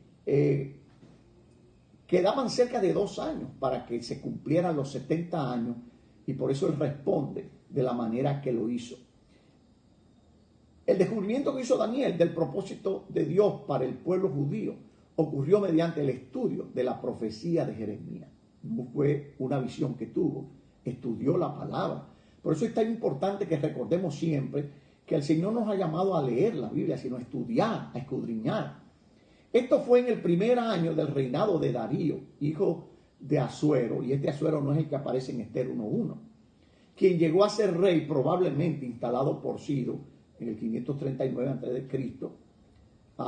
quedaban cerca de 2 años para que se cumplieran los 70 años, y por eso él responde de la manera que lo hizo. El descubrimiento que hizo Daniel del propósito de Dios para el pueblo judío ocurrió mediante el estudio de la profecía de Jeremías. No fue una visión que tuvo, estudió la palabra. Por eso es tan importante que recordemos siempre que el Señor nos ha llamado a leer la Biblia, sino a estudiar, a escudriñar. Esto fue en el primer año del reinado de Darío, hijo de Asuero, y este Asuero no es el que aparece en Esther 1:1, quien llegó a ser rey probablemente instalado por Ciro en el 539 a.C.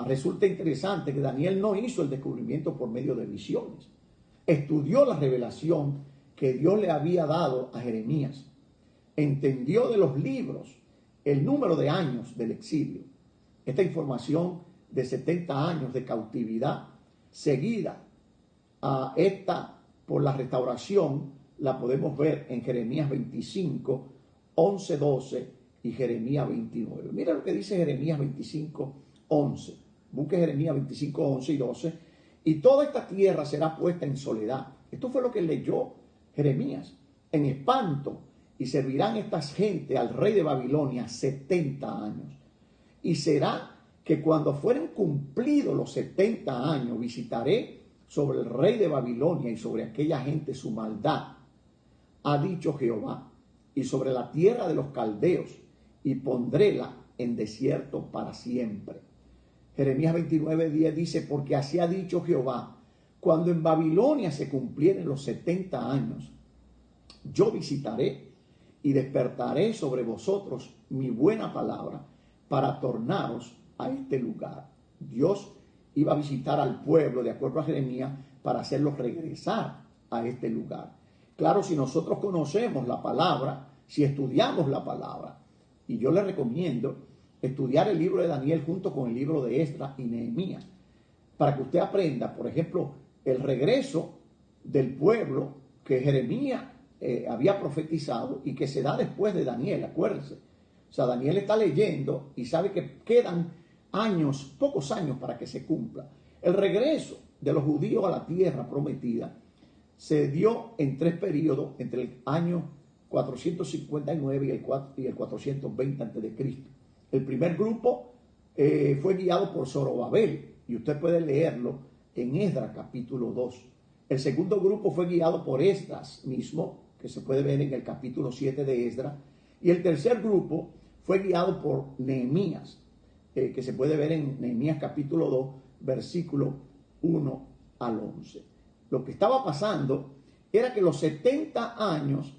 Resulta interesante que Daniel no hizo el descubrimiento por medio de visiones. Estudió la revelación que Dios le había dado a Jeremías. Entendió de los libros el número de años del exilio. Esta información de 70 años de cautividad, seguida a esta por la restauración, la podemos ver en Jeremías 25, 11, 12 y Jeremías 29. Mira lo que dice Jeremías 25:11. Busque Jeremías 25:11 y 12. Y toda esta tierra será puesta en soledad. Esto fue lo que leyó Jeremías. En espanto, y servirán estas gente al rey de Babilonia 70 años. Y será que cuando fueren cumplidos los 70 años, visitaré sobre el rey de Babilonia y sobre aquella gente su maldad, ha dicho Jehová, y sobre la tierra de los caldeos, y pondréla en desierto para siempre. Jeremías 29:10 dice, porque así ha dicho Jehová, cuando en Babilonia se cumplieren los 70 años, yo visitaré y despertaré sobre vosotros mi buena palabra para tornaros a este lugar. Dios iba a visitar al pueblo, de acuerdo a Jeremías, para hacerlos regresar a este lugar. Claro, si nosotros conocemos la palabra, si estudiamos la palabra, y yo les recomiendo estudiar el libro de Daniel junto con el libro de Esdras y Nehemías, para que usted aprenda, por ejemplo, el regreso del pueblo que Jeremías había profetizado y que se da después de Daniel, acuérdense. O sea, Daniel está leyendo y sabe que quedan años, pocos años para que se cumpla. El regreso de los judíos a la tierra prometida se dio en 3 periodos, entre el año 459 y el 420 a.C. El primer grupo fue guiado por Zorobabel, y usted puede leerlo en Esdras capítulo 2. El segundo grupo fue guiado por Esdras mismo, que se puede ver en el capítulo 7 de Esdras. Y el tercer grupo fue guiado por Nehemías, que se puede ver en Nehemías capítulo 2, versículo 1 al 11. Lo que estaba pasando era que los 70 años,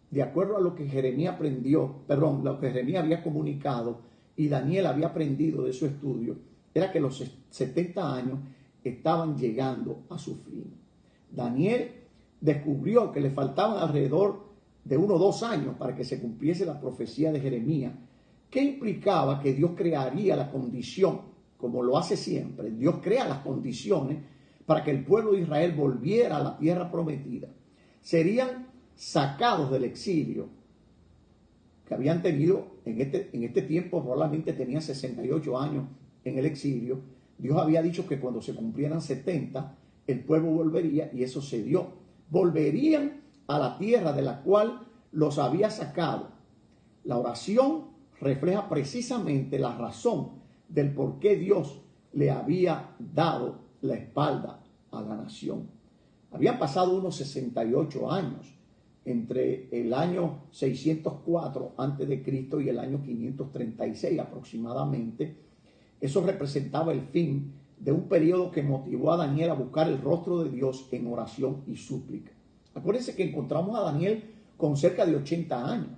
de acuerdo a lo que Jeremías lo que Jeremías había comunicado y Daniel había aprendido de su estudio, era que los 70 años estaban llegando a su fin. Daniel descubrió que le faltaban alrededor de 1 o 2 años para que se cumpliese la profecía de Jeremías, que implicaba que Dios crearía la condición, como lo hace siempre. Dios crea las condiciones para que el pueblo de Israel volviera a la tierra prometida. Serían sacados del exilio que habían tenido en este tiempo, probablemente tenían 68 años en el exilio. Dios había dicho que cuando se cumplieran 70, el pueblo volvería, y eso se dio. Volverían a la tierra de la cual los había sacado. La oración refleja precisamente la razón del por qué Dios le había dado la espalda a la nación. Habían pasado unos 68 años entre el año 604 a.C. y el año 536 aproximadamente. Eso representaba el fin de un periodo que motivó a Daniel a buscar el rostro de Dios en oración y súplica. Acuérdense que encontramos a Daniel con cerca de 80 años.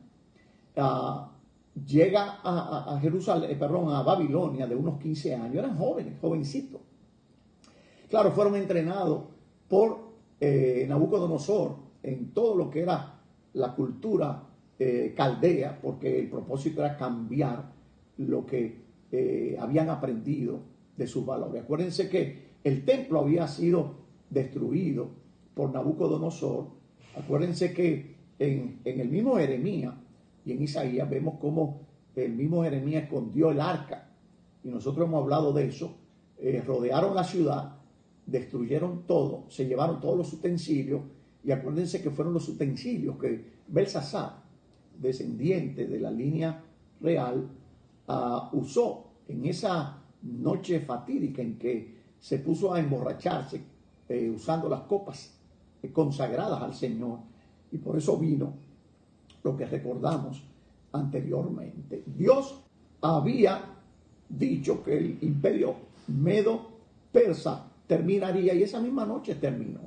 Llega a Babilonia de unos 15 años. Eran jóvenes, jovencitos. Claro, fueron entrenados por Nabucodonosor en todo lo que era la cultura caldea, porque el propósito era cambiar lo que habían aprendido de sus valores. Acuérdense que el templo había sido destruido por Nabucodonosor. Acuérdense que en el mismo Jeremías y en Isaías vemos cómo el mismo Jeremías escondió el arca, y nosotros hemos hablado de eso. Rodearon la ciudad, destruyeron todo, se llevaron todos los utensilios, y acuérdense que fueron los utensilios que Belsasar, descendiente de la línea real, usó en esa noche fatídica en que se puso a emborracharse usando las copas consagradas al Señor, y por eso vino lo que recordamos anteriormente. Dios había dicho que el imperio medo-persa terminaría, y esa misma noche terminó.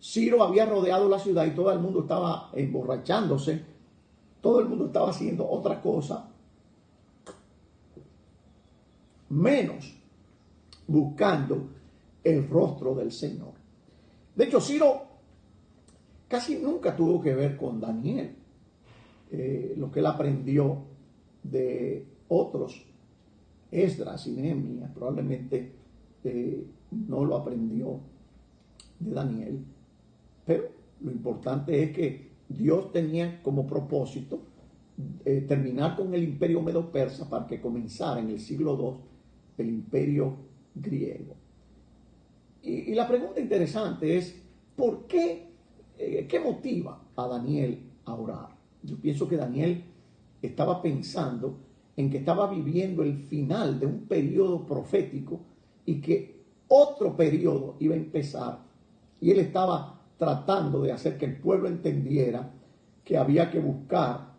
Ciro había rodeado la ciudad y todo el mundo estaba emborrachándose, todo el mundo estaba haciendo otra cosa menos buscando el rostro del Señor. De hecho, Ciro casi nunca tuvo que ver con Daniel. Lo que él aprendió de otros, Esdras y Nehemías, probablemente no lo aprendió de Daniel. Pero lo importante es que Dios tenía como propósito terminar con el imperio medo-persa para que comenzara en el siglo II el imperio griego. Y la pregunta interesante es, ¿por qué? ¿Qué motiva a Daniel a orar? Yo pienso que Daniel estaba pensando en que estaba viviendo el final de un periodo profético y que otro periodo iba a empezar, y él estaba tratando de hacer que el pueblo entendiera que había que buscar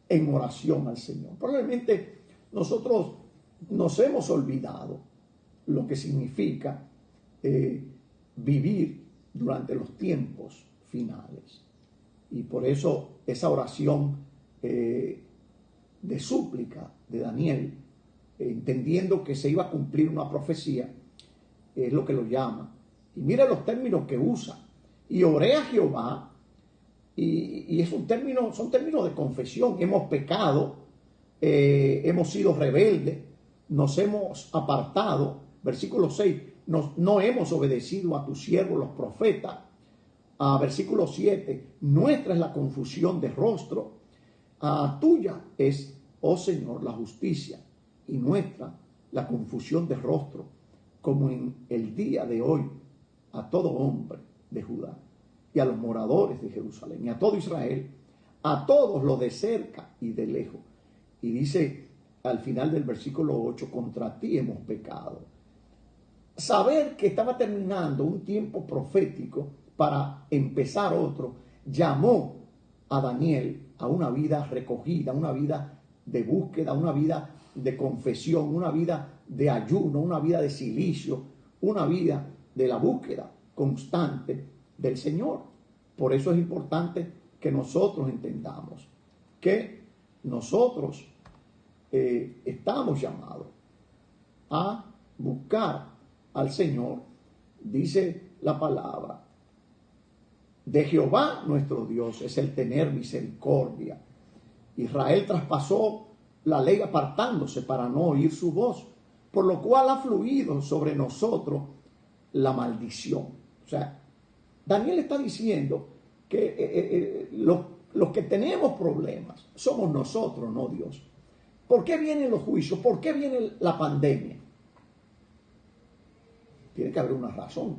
en oración al Señor. Probablemente nosotros nos hemos olvidado lo que significa vivir durante los tiempos finales, y por eso esa oración de súplica de Daniel, entendiendo que se iba a cumplir una profecía, es lo que lo llama. Y mira los términos que usa: y oré a Jehová, y es son términos de confesión. Hemos pecado, hemos sido rebeldes, nos hemos apartado. Versículo 6, no hemos obedecido a tus siervos los profetas. Versículo 7, nuestra es la confusión de rostro, tuya es, oh Señor, la justicia, y nuestra la confusión de rostro, como en el día de hoy, a todo hombre de Judá, y a los moradores de Jerusalén, y a todo Israel, a todos los de cerca y de lejos. Y dice al final del versículo 8, contra ti hemos pecado. Saber que estaba terminando un tiempo profético para empezar otro, llamó a Daniel a una vida recogida, una vida de búsqueda, una vida de confesión, una vida de ayuno, una vida de silicio, una vida de la búsqueda constante del Señor. Por eso es importante que nosotros entendamos que nosotros estamos llamados a buscar al Señor. Dice la palabra: de Jehová nuestro Dios es el tener misericordia. Israel traspasó la ley apartándose para no oír su voz, por lo cual ha fluido sobre nosotros la maldición. O sea, Daniel está diciendo que los que tenemos problemas somos nosotros, no Dios. ¿Por qué vienen los juicios? ¿Por qué viene la pandemia? Tiene que haber una razón.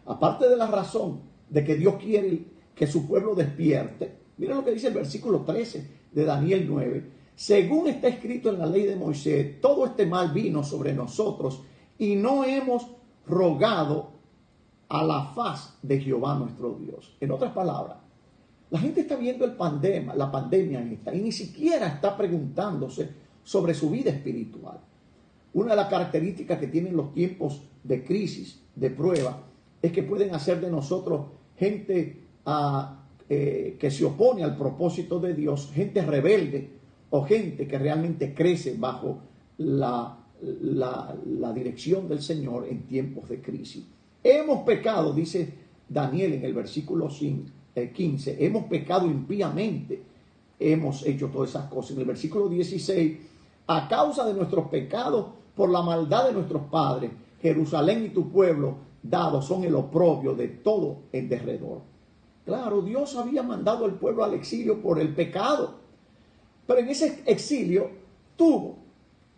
Aparte de la razón de que Dios quiere que su pueblo despierte, mira lo que dice el versículo 13 de Daniel 9. Según está escrito en la ley de Moisés, todo este mal vino sobre nosotros y no hemos rogado a la faz de Jehová nuestro Dios. En otras palabras, la gente está viendo la pandemia esta, y ni siquiera está preguntándose sobre su vida espiritual. Una de las características que tienen los tiempos de crisis, de prueba, es que pueden hacer de nosotros gente que se opone al propósito de Dios, gente rebelde o gente que realmente crece bajo la dirección del Señor en tiempos de crisis. Hemos pecado, dice Daniel en el versículo 15, hemos pecado impíamente, hemos hecho todas esas cosas. En el versículo 16, a causa de nuestros pecados, por la maldad de nuestros padres, Jerusalén y tu pueblo dados son el oprobio de todo el derredor. Claro, Dios había mandado al pueblo al exilio por el pecado, pero en ese exilio tuvo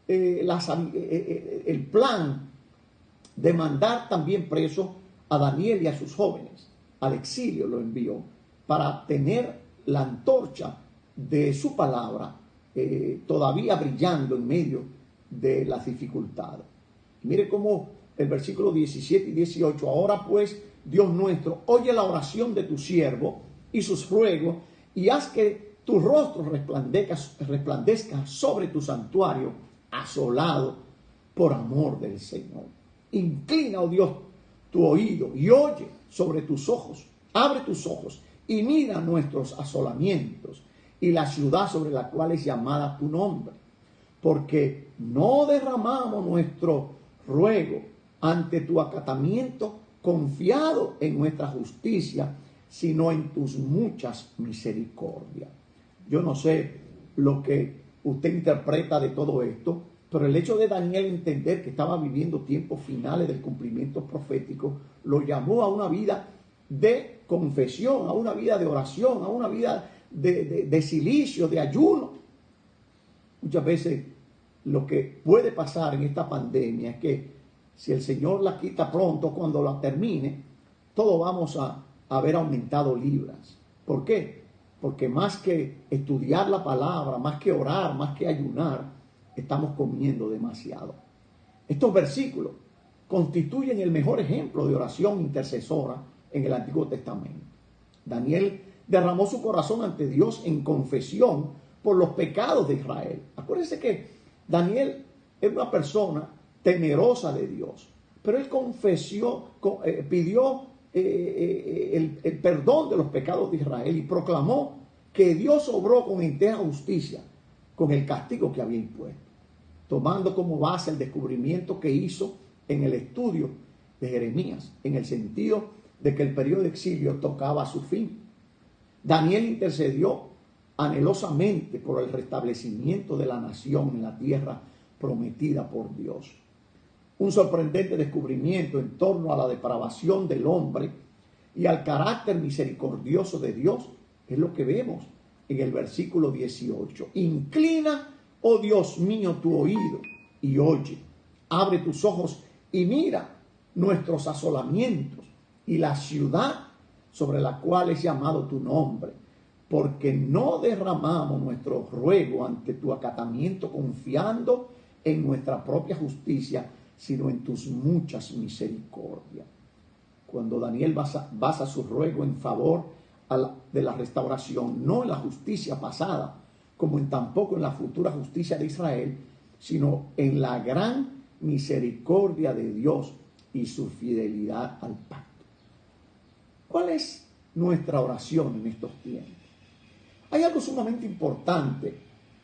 el plan de mandar también preso a Daniel y a sus jóvenes. Al exilio lo envió para tener la antorcha de su palabra todavía brillando en medio de las dificultades. Mire cómo el versículo 17 y 18, ahora pues, Dios nuestro, oye la oración de tu siervo y sus ruegos, y haz que tu rostro resplandezca sobre tu santuario asolado por amor del Señor. Inclina, oh Dios, tu oído y oye sobre tus ojos, abre tus ojos y mira nuestros asolamientos y la ciudad sobre la cual es llamada tu nombre, porque no derramamos nuestro ruego ante tu acatamiento confiado en nuestra justicia, sino en tus muchas misericordias. Yo no sé lo que usted interpreta de todo esto, pero el hecho de Daniel entender que estaba viviendo tiempos finales del cumplimiento profético, lo llamó a una vida de confesión, a una vida de oración, a una vida de silicio, de ayuno, Muchas veces lo que puede pasar en esta pandemia es que si el Señor la quita pronto, cuando la termine, todos vamos a haber aumentado libras. ¿Por qué? Porque más que estudiar la palabra, más que orar, más que ayunar, estamos comiendo demasiado. Estos versículos constituyen el mejor ejemplo de oración intercesora en el Antiguo Testamento. Daniel derramó su corazón ante Dios en confesión por los pecados de Israel. Acuérdense que Daniel es una persona temerosa de Dios, pero él pidió el perdón de los pecados de Israel y proclamó que Dios obró con entera justicia con el castigo que había impuesto, tomando como base el descubrimiento que hizo en el estudio de Jeremías, en el sentido de que el periodo de exilio tocaba a su fin. Daniel intercedió anhelosamente por el restablecimiento de la nación en la tierra prometida por Dios. Un sorprendente descubrimiento en torno a la depravación del hombre y al carácter misericordioso de Dios es lo que vemos en el versículo 18. Inclina, oh Dios mío, tu oído y oye. Abre tus ojos y mira nuestros asolamientos y la ciudad sobre la cual es llamado tu nombre, porque no derramamos nuestro ruego ante tu acatamiento confiando en nuestra propia justicia, sino en tus muchas misericordias. Cuando Daniel basa su ruego en favor de la restauración, no en la justicia pasada, como tampoco en la futura justicia de Israel, sino en la gran misericordia de Dios y su fidelidad al pacto. ¿Cuál es nuestra oración en estos tiempos? Hay algo sumamente importante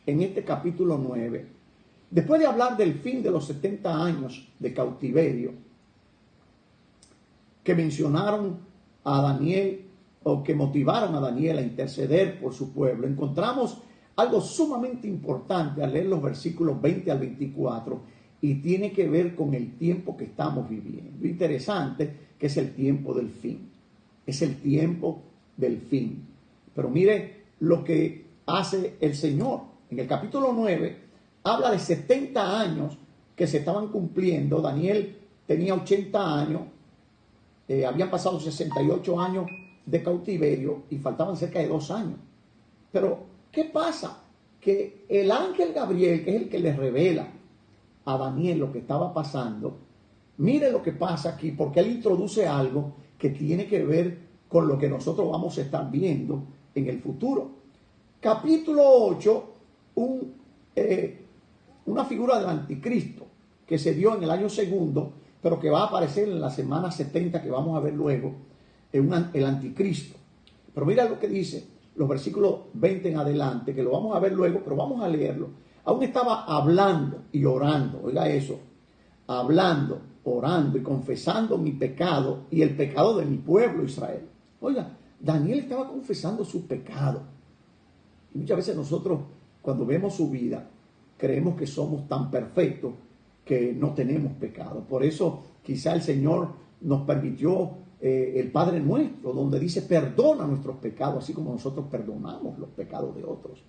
en este capítulo 9. Después de hablar del fin de los 70 años de cautiverio, que mencionaron a Daniel o que motivaron a Daniel a interceder por su pueblo, encontramos algo sumamente importante al leer los versículos 20 al 24 y tiene que ver con el tiempo que estamos viviendo. Lo interesante que es el tiempo del fin. Es el tiempo del fin. Pero mire lo que hace el Señor. En el capítulo 9 habla de 70 años que se estaban cumpliendo. Daniel tenía 80 años. Habían pasado 68 años de cautiverio y faltaban cerca de 2 años. Pero, ¿qué pasa? Que el ángel Gabriel, que es el que le revela a Daniel lo que estaba pasando, mire lo que pasa aquí, porque él introduce algo que tiene que ver con lo que nosotros vamos a estar viendo en el futuro. Capítulo 8, una figura del anticristo que se dio en el año segundo, pero que va a aparecer en la semana 70 que vamos a ver luego, el anticristo. Pero mira lo que dice los versículos 20 en adelante, que lo vamos a ver luego, pero vamos a leerlo. Aún estaba hablando y orando, oiga eso, hablando, orando y confesando mi pecado y el pecado de mi pueblo Israel. Oiga, Daniel estaba confesando su pecado. Y muchas veces nosotros, cuando vemos su vida, creemos que somos tan perfectos que no tenemos pecado. Por eso quizá el Señor nos permitió el Padre Nuestro, donde dice perdona nuestros pecados, así como nosotros perdonamos los pecados de otros.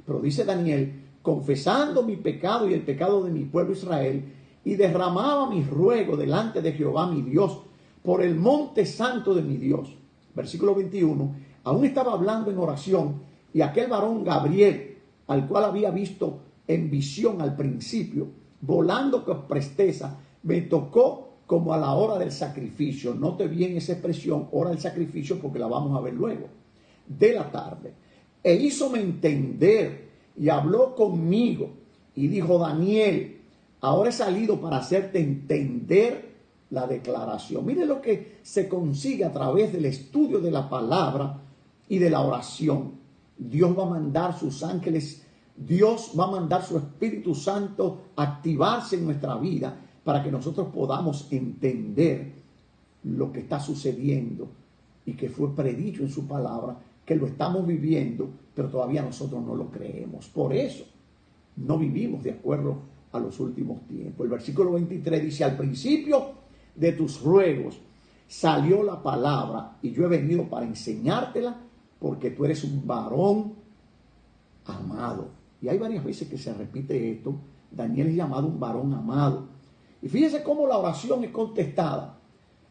Pero dice Daniel, confesando mi pecado y el pecado de mi pueblo Israel, y derramaba mi ruego delante de Jehová mi Dios, por el monte santo de mi Dios. Versículo 21, aún estaba hablando en oración, y aquel varón Gabriel, al cual había visto en visión al principio, volando con presteza, me tocó como a la hora del sacrificio. Note bien esa expresión, hora del sacrificio, porque la vamos a ver luego, de la tarde. E hízome entender y habló conmigo y dijo, Daniel, ahora he salido para hacerte entender la declaración. Mire lo que se consigue a través del estudio de la palabra y de la oración. Dios va a mandar sus ángeles, Dios va a mandar su Espíritu Santo a activarse en nuestra vida para que nosotros podamos entender lo que está sucediendo y que fue predicho en su palabra, que lo estamos viviendo, pero todavía nosotros no lo creemos. Por eso no vivimos de acuerdo a los últimos tiempos. El versículo 23 dice, al principio de tus ruegos salió la palabra y yo he venido para enseñártela porque tú eres un varón amado. Y Y hay varias veces que se repite esto. Daniel es llamado un varón amado. Y fíjese cómo la oración es contestada.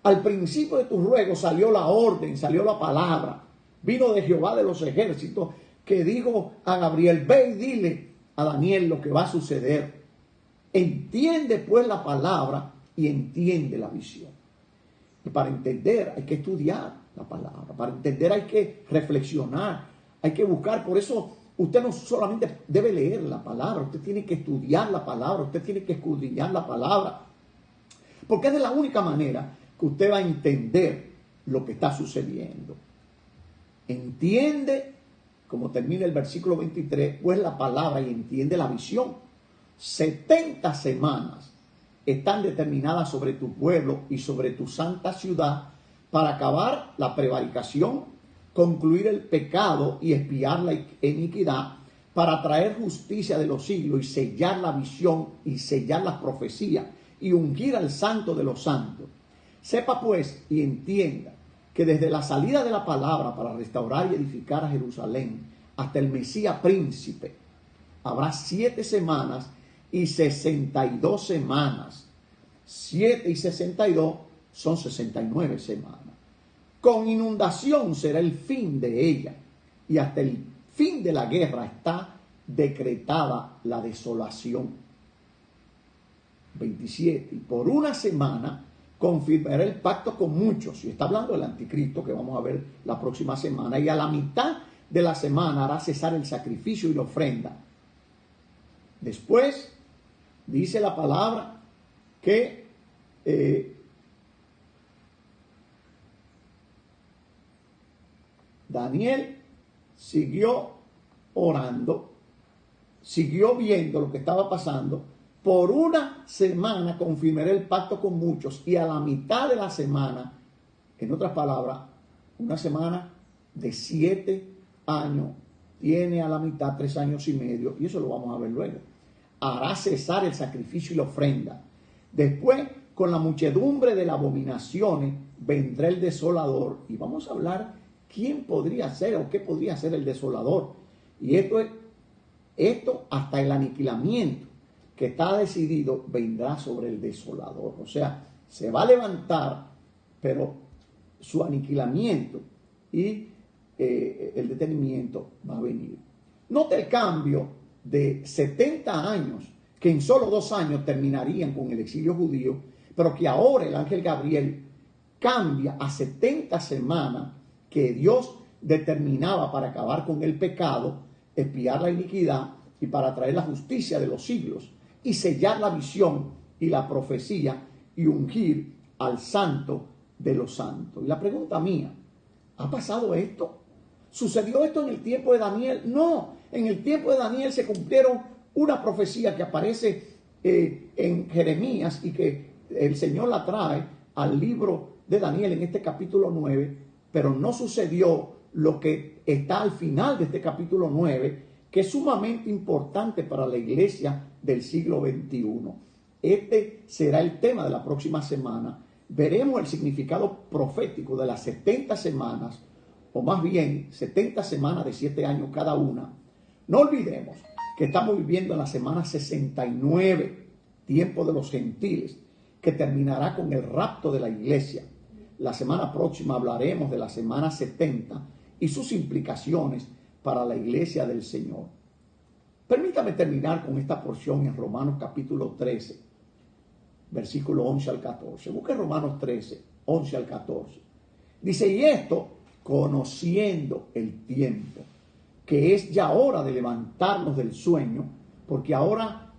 Al principio de tus ruegos salió la orden, salió la palabra. Vino de Jehová de los ejércitos, que dijo a Gabriel: ve y dile a Daniel lo que va a suceder. Entiende pues la palabra y entiende la visión. Y para entender hay que estudiar la palabra. Para entender hay que reflexionar, hay que buscar. Por eso usted no solamente debe leer la palabra, usted tiene que estudiar la palabra, usted tiene que escudriñar la palabra. Porque es de la única manera que usted va a entender lo que está sucediendo. Entiende, como termina el versículo 23, pues la palabra, y entiende la visión. 70 semanas están determinadas sobre tu pueblo y sobre tu santa ciudad para acabar la prevaricación, concluir el pecado y expiar la iniquidad, para traer justicia de los siglos y sellar la visión y sellar las profecías y ungir al santo de los santos. Sepa pues y entienda que desde la salida de la palabra para restaurar y edificar a Jerusalén hasta el Mesías príncipe habrá 7 semanas y 62 semanas. 7 y 62 son 69 semanas. Con inundación será el fin de ella, y hasta el fin de la guerra está decretada la desolación. 27. Y por una semana confirmará el pacto con muchos. Y está hablando del anticristo, que vamos a ver la próxima semana. Y a la mitad de la semana hará cesar el sacrificio y la ofrenda. Después dice la palabra que Daniel siguió orando, siguió viendo lo que estaba pasando. Por una semana confirmaré el pacto con muchos, y a la mitad de la semana, en otras palabras, una semana de 7 años, tiene a la mitad 3 años y medio, y eso lo vamos a ver luego. Hará cesar el sacrificio y la ofrenda. Después, con la muchedumbre de las abominaciones, vendrá el desolador. Y vamos a hablar quién podría ser o qué podría ser el desolador. Y esto hasta el aniquilamiento que está decidido vendrá sobre el desolador. O sea, se va a levantar, pero su aniquilamiento y el detenimiento va a venir. Note el cambio de 70 años, que en solo 2 años terminarían con el exilio judío, pero que ahora el ángel Gabriel cambia a 70 semanas que Dios determinaba para acabar con el pecado, expiar la iniquidad y para traer la justicia de los siglos y sellar la visión y la profecía y ungir al santo de los santos. Y la pregunta mía, ¿ha pasado esto? ¿Sucedió esto en el tiempo de Daniel? No, en el tiempo de Daniel se cumplieron una profecía que aparece en Jeremías y que el Señor la trae al libro de Daniel en este capítulo 9, pero no sucedió lo que está al final de este capítulo 9, que es sumamente importante para la iglesia del siglo XXI. Este será el tema de la próxima semana. Veremos el significado profético de las 70 semanas, o más bien 70 semanas de 7 años cada una. No olvidemos que estamos viviendo en la semana 69, tiempo de los gentiles, que terminará con el rapto de la iglesia. La semana próxima hablaremos de la semana 70 y sus implicaciones para la iglesia del Señor. Permítame terminar con esta porción en Romanos capítulo 13, versículo 11 al 14. Busque Romanos 13, 11 al 14. Dice, y esto conociendo el tiempo, que es ya hora de levantarnos del sueño, porque ahora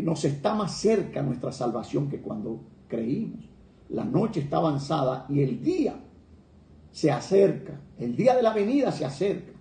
nos está más cerca nuestra salvación que cuando creímos. La noche está avanzada y el día se acerca, el día de la venida se acerca.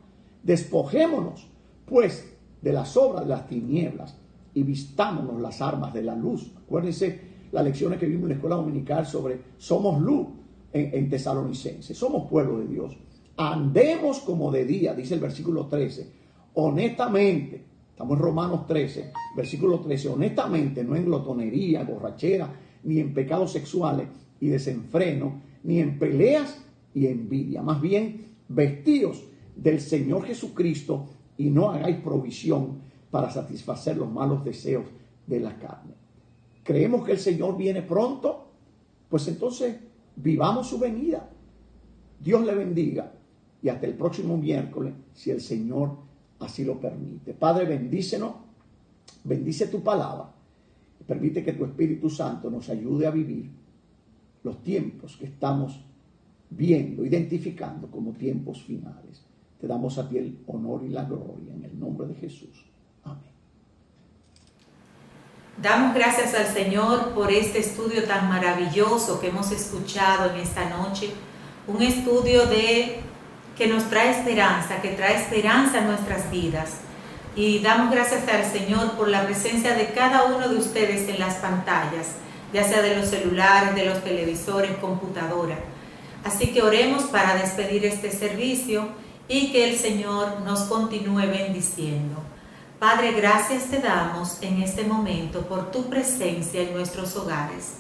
Despojémonos, pues, de las obras de las tinieblas y vistámonos las armas de la luz. Acuérdense las lecciones que vimos en la escuela dominical sobre somos luz en Tesalonicenses, somos pueblo de Dios. Andemos como de día, dice el versículo 13, honestamente. Estamos en Romanos 13, versículo 13, honestamente, no en glotonería, borrachera, ni en pecados sexuales y desenfreno, ni en peleas y envidia. Más bien, vestíos del Señor Jesucristo y no hagáis provisión para satisfacer los malos deseos de la carne. ¿Creemos que el Señor viene pronto? Pues entonces vivamos su venida. Dios le bendiga y hasta el próximo miércoles, si el Señor así lo permite. Padre, bendícenos, bendice tu palabra y permite que tu Espíritu Santo nos ayude a vivir los tiempos que estamos viendo, identificando como tiempos finales. Te damos a ti el honor y la gloria en el nombre de Jesús. Amén. Damos gracias al Señor por este estudio tan maravilloso que hemos escuchado en esta noche. Un estudio que nos trae esperanza, que trae esperanza en nuestras vidas. Y damos gracias al Señor por la presencia de cada uno de ustedes en las pantallas, ya sea de los celulares, de los televisores, computadora. Así que oremos para despedir este servicio y que el Señor nos continúe bendiciendo. Padre, gracias te damos en este momento por tu presencia en nuestros hogares.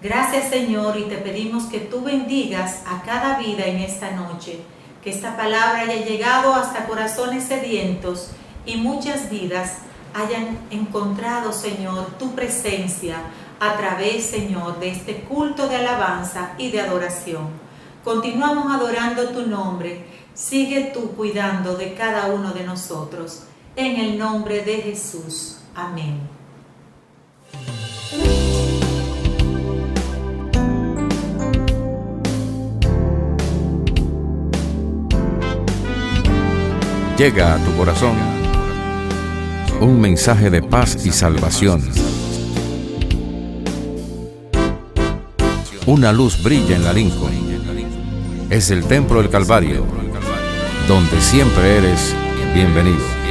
Gracias, Señor, y te pedimos que tú bendigas a cada vida en esta noche, que esta palabra haya llegado hasta corazones sedientos y muchas vidas hayan encontrado, Señor, tu presencia a través, Señor, de este culto de alabanza y de adoración. Continuamos adorando tu nombre. Sigue tú cuidando de cada uno de nosotros. En el nombre de Jesús. Amén. Llega a tu corazón un mensaje de paz y salvación. Una luz brilla en la Lincoln. Es el Templo del Calvario, donde siempre eres bienvenido.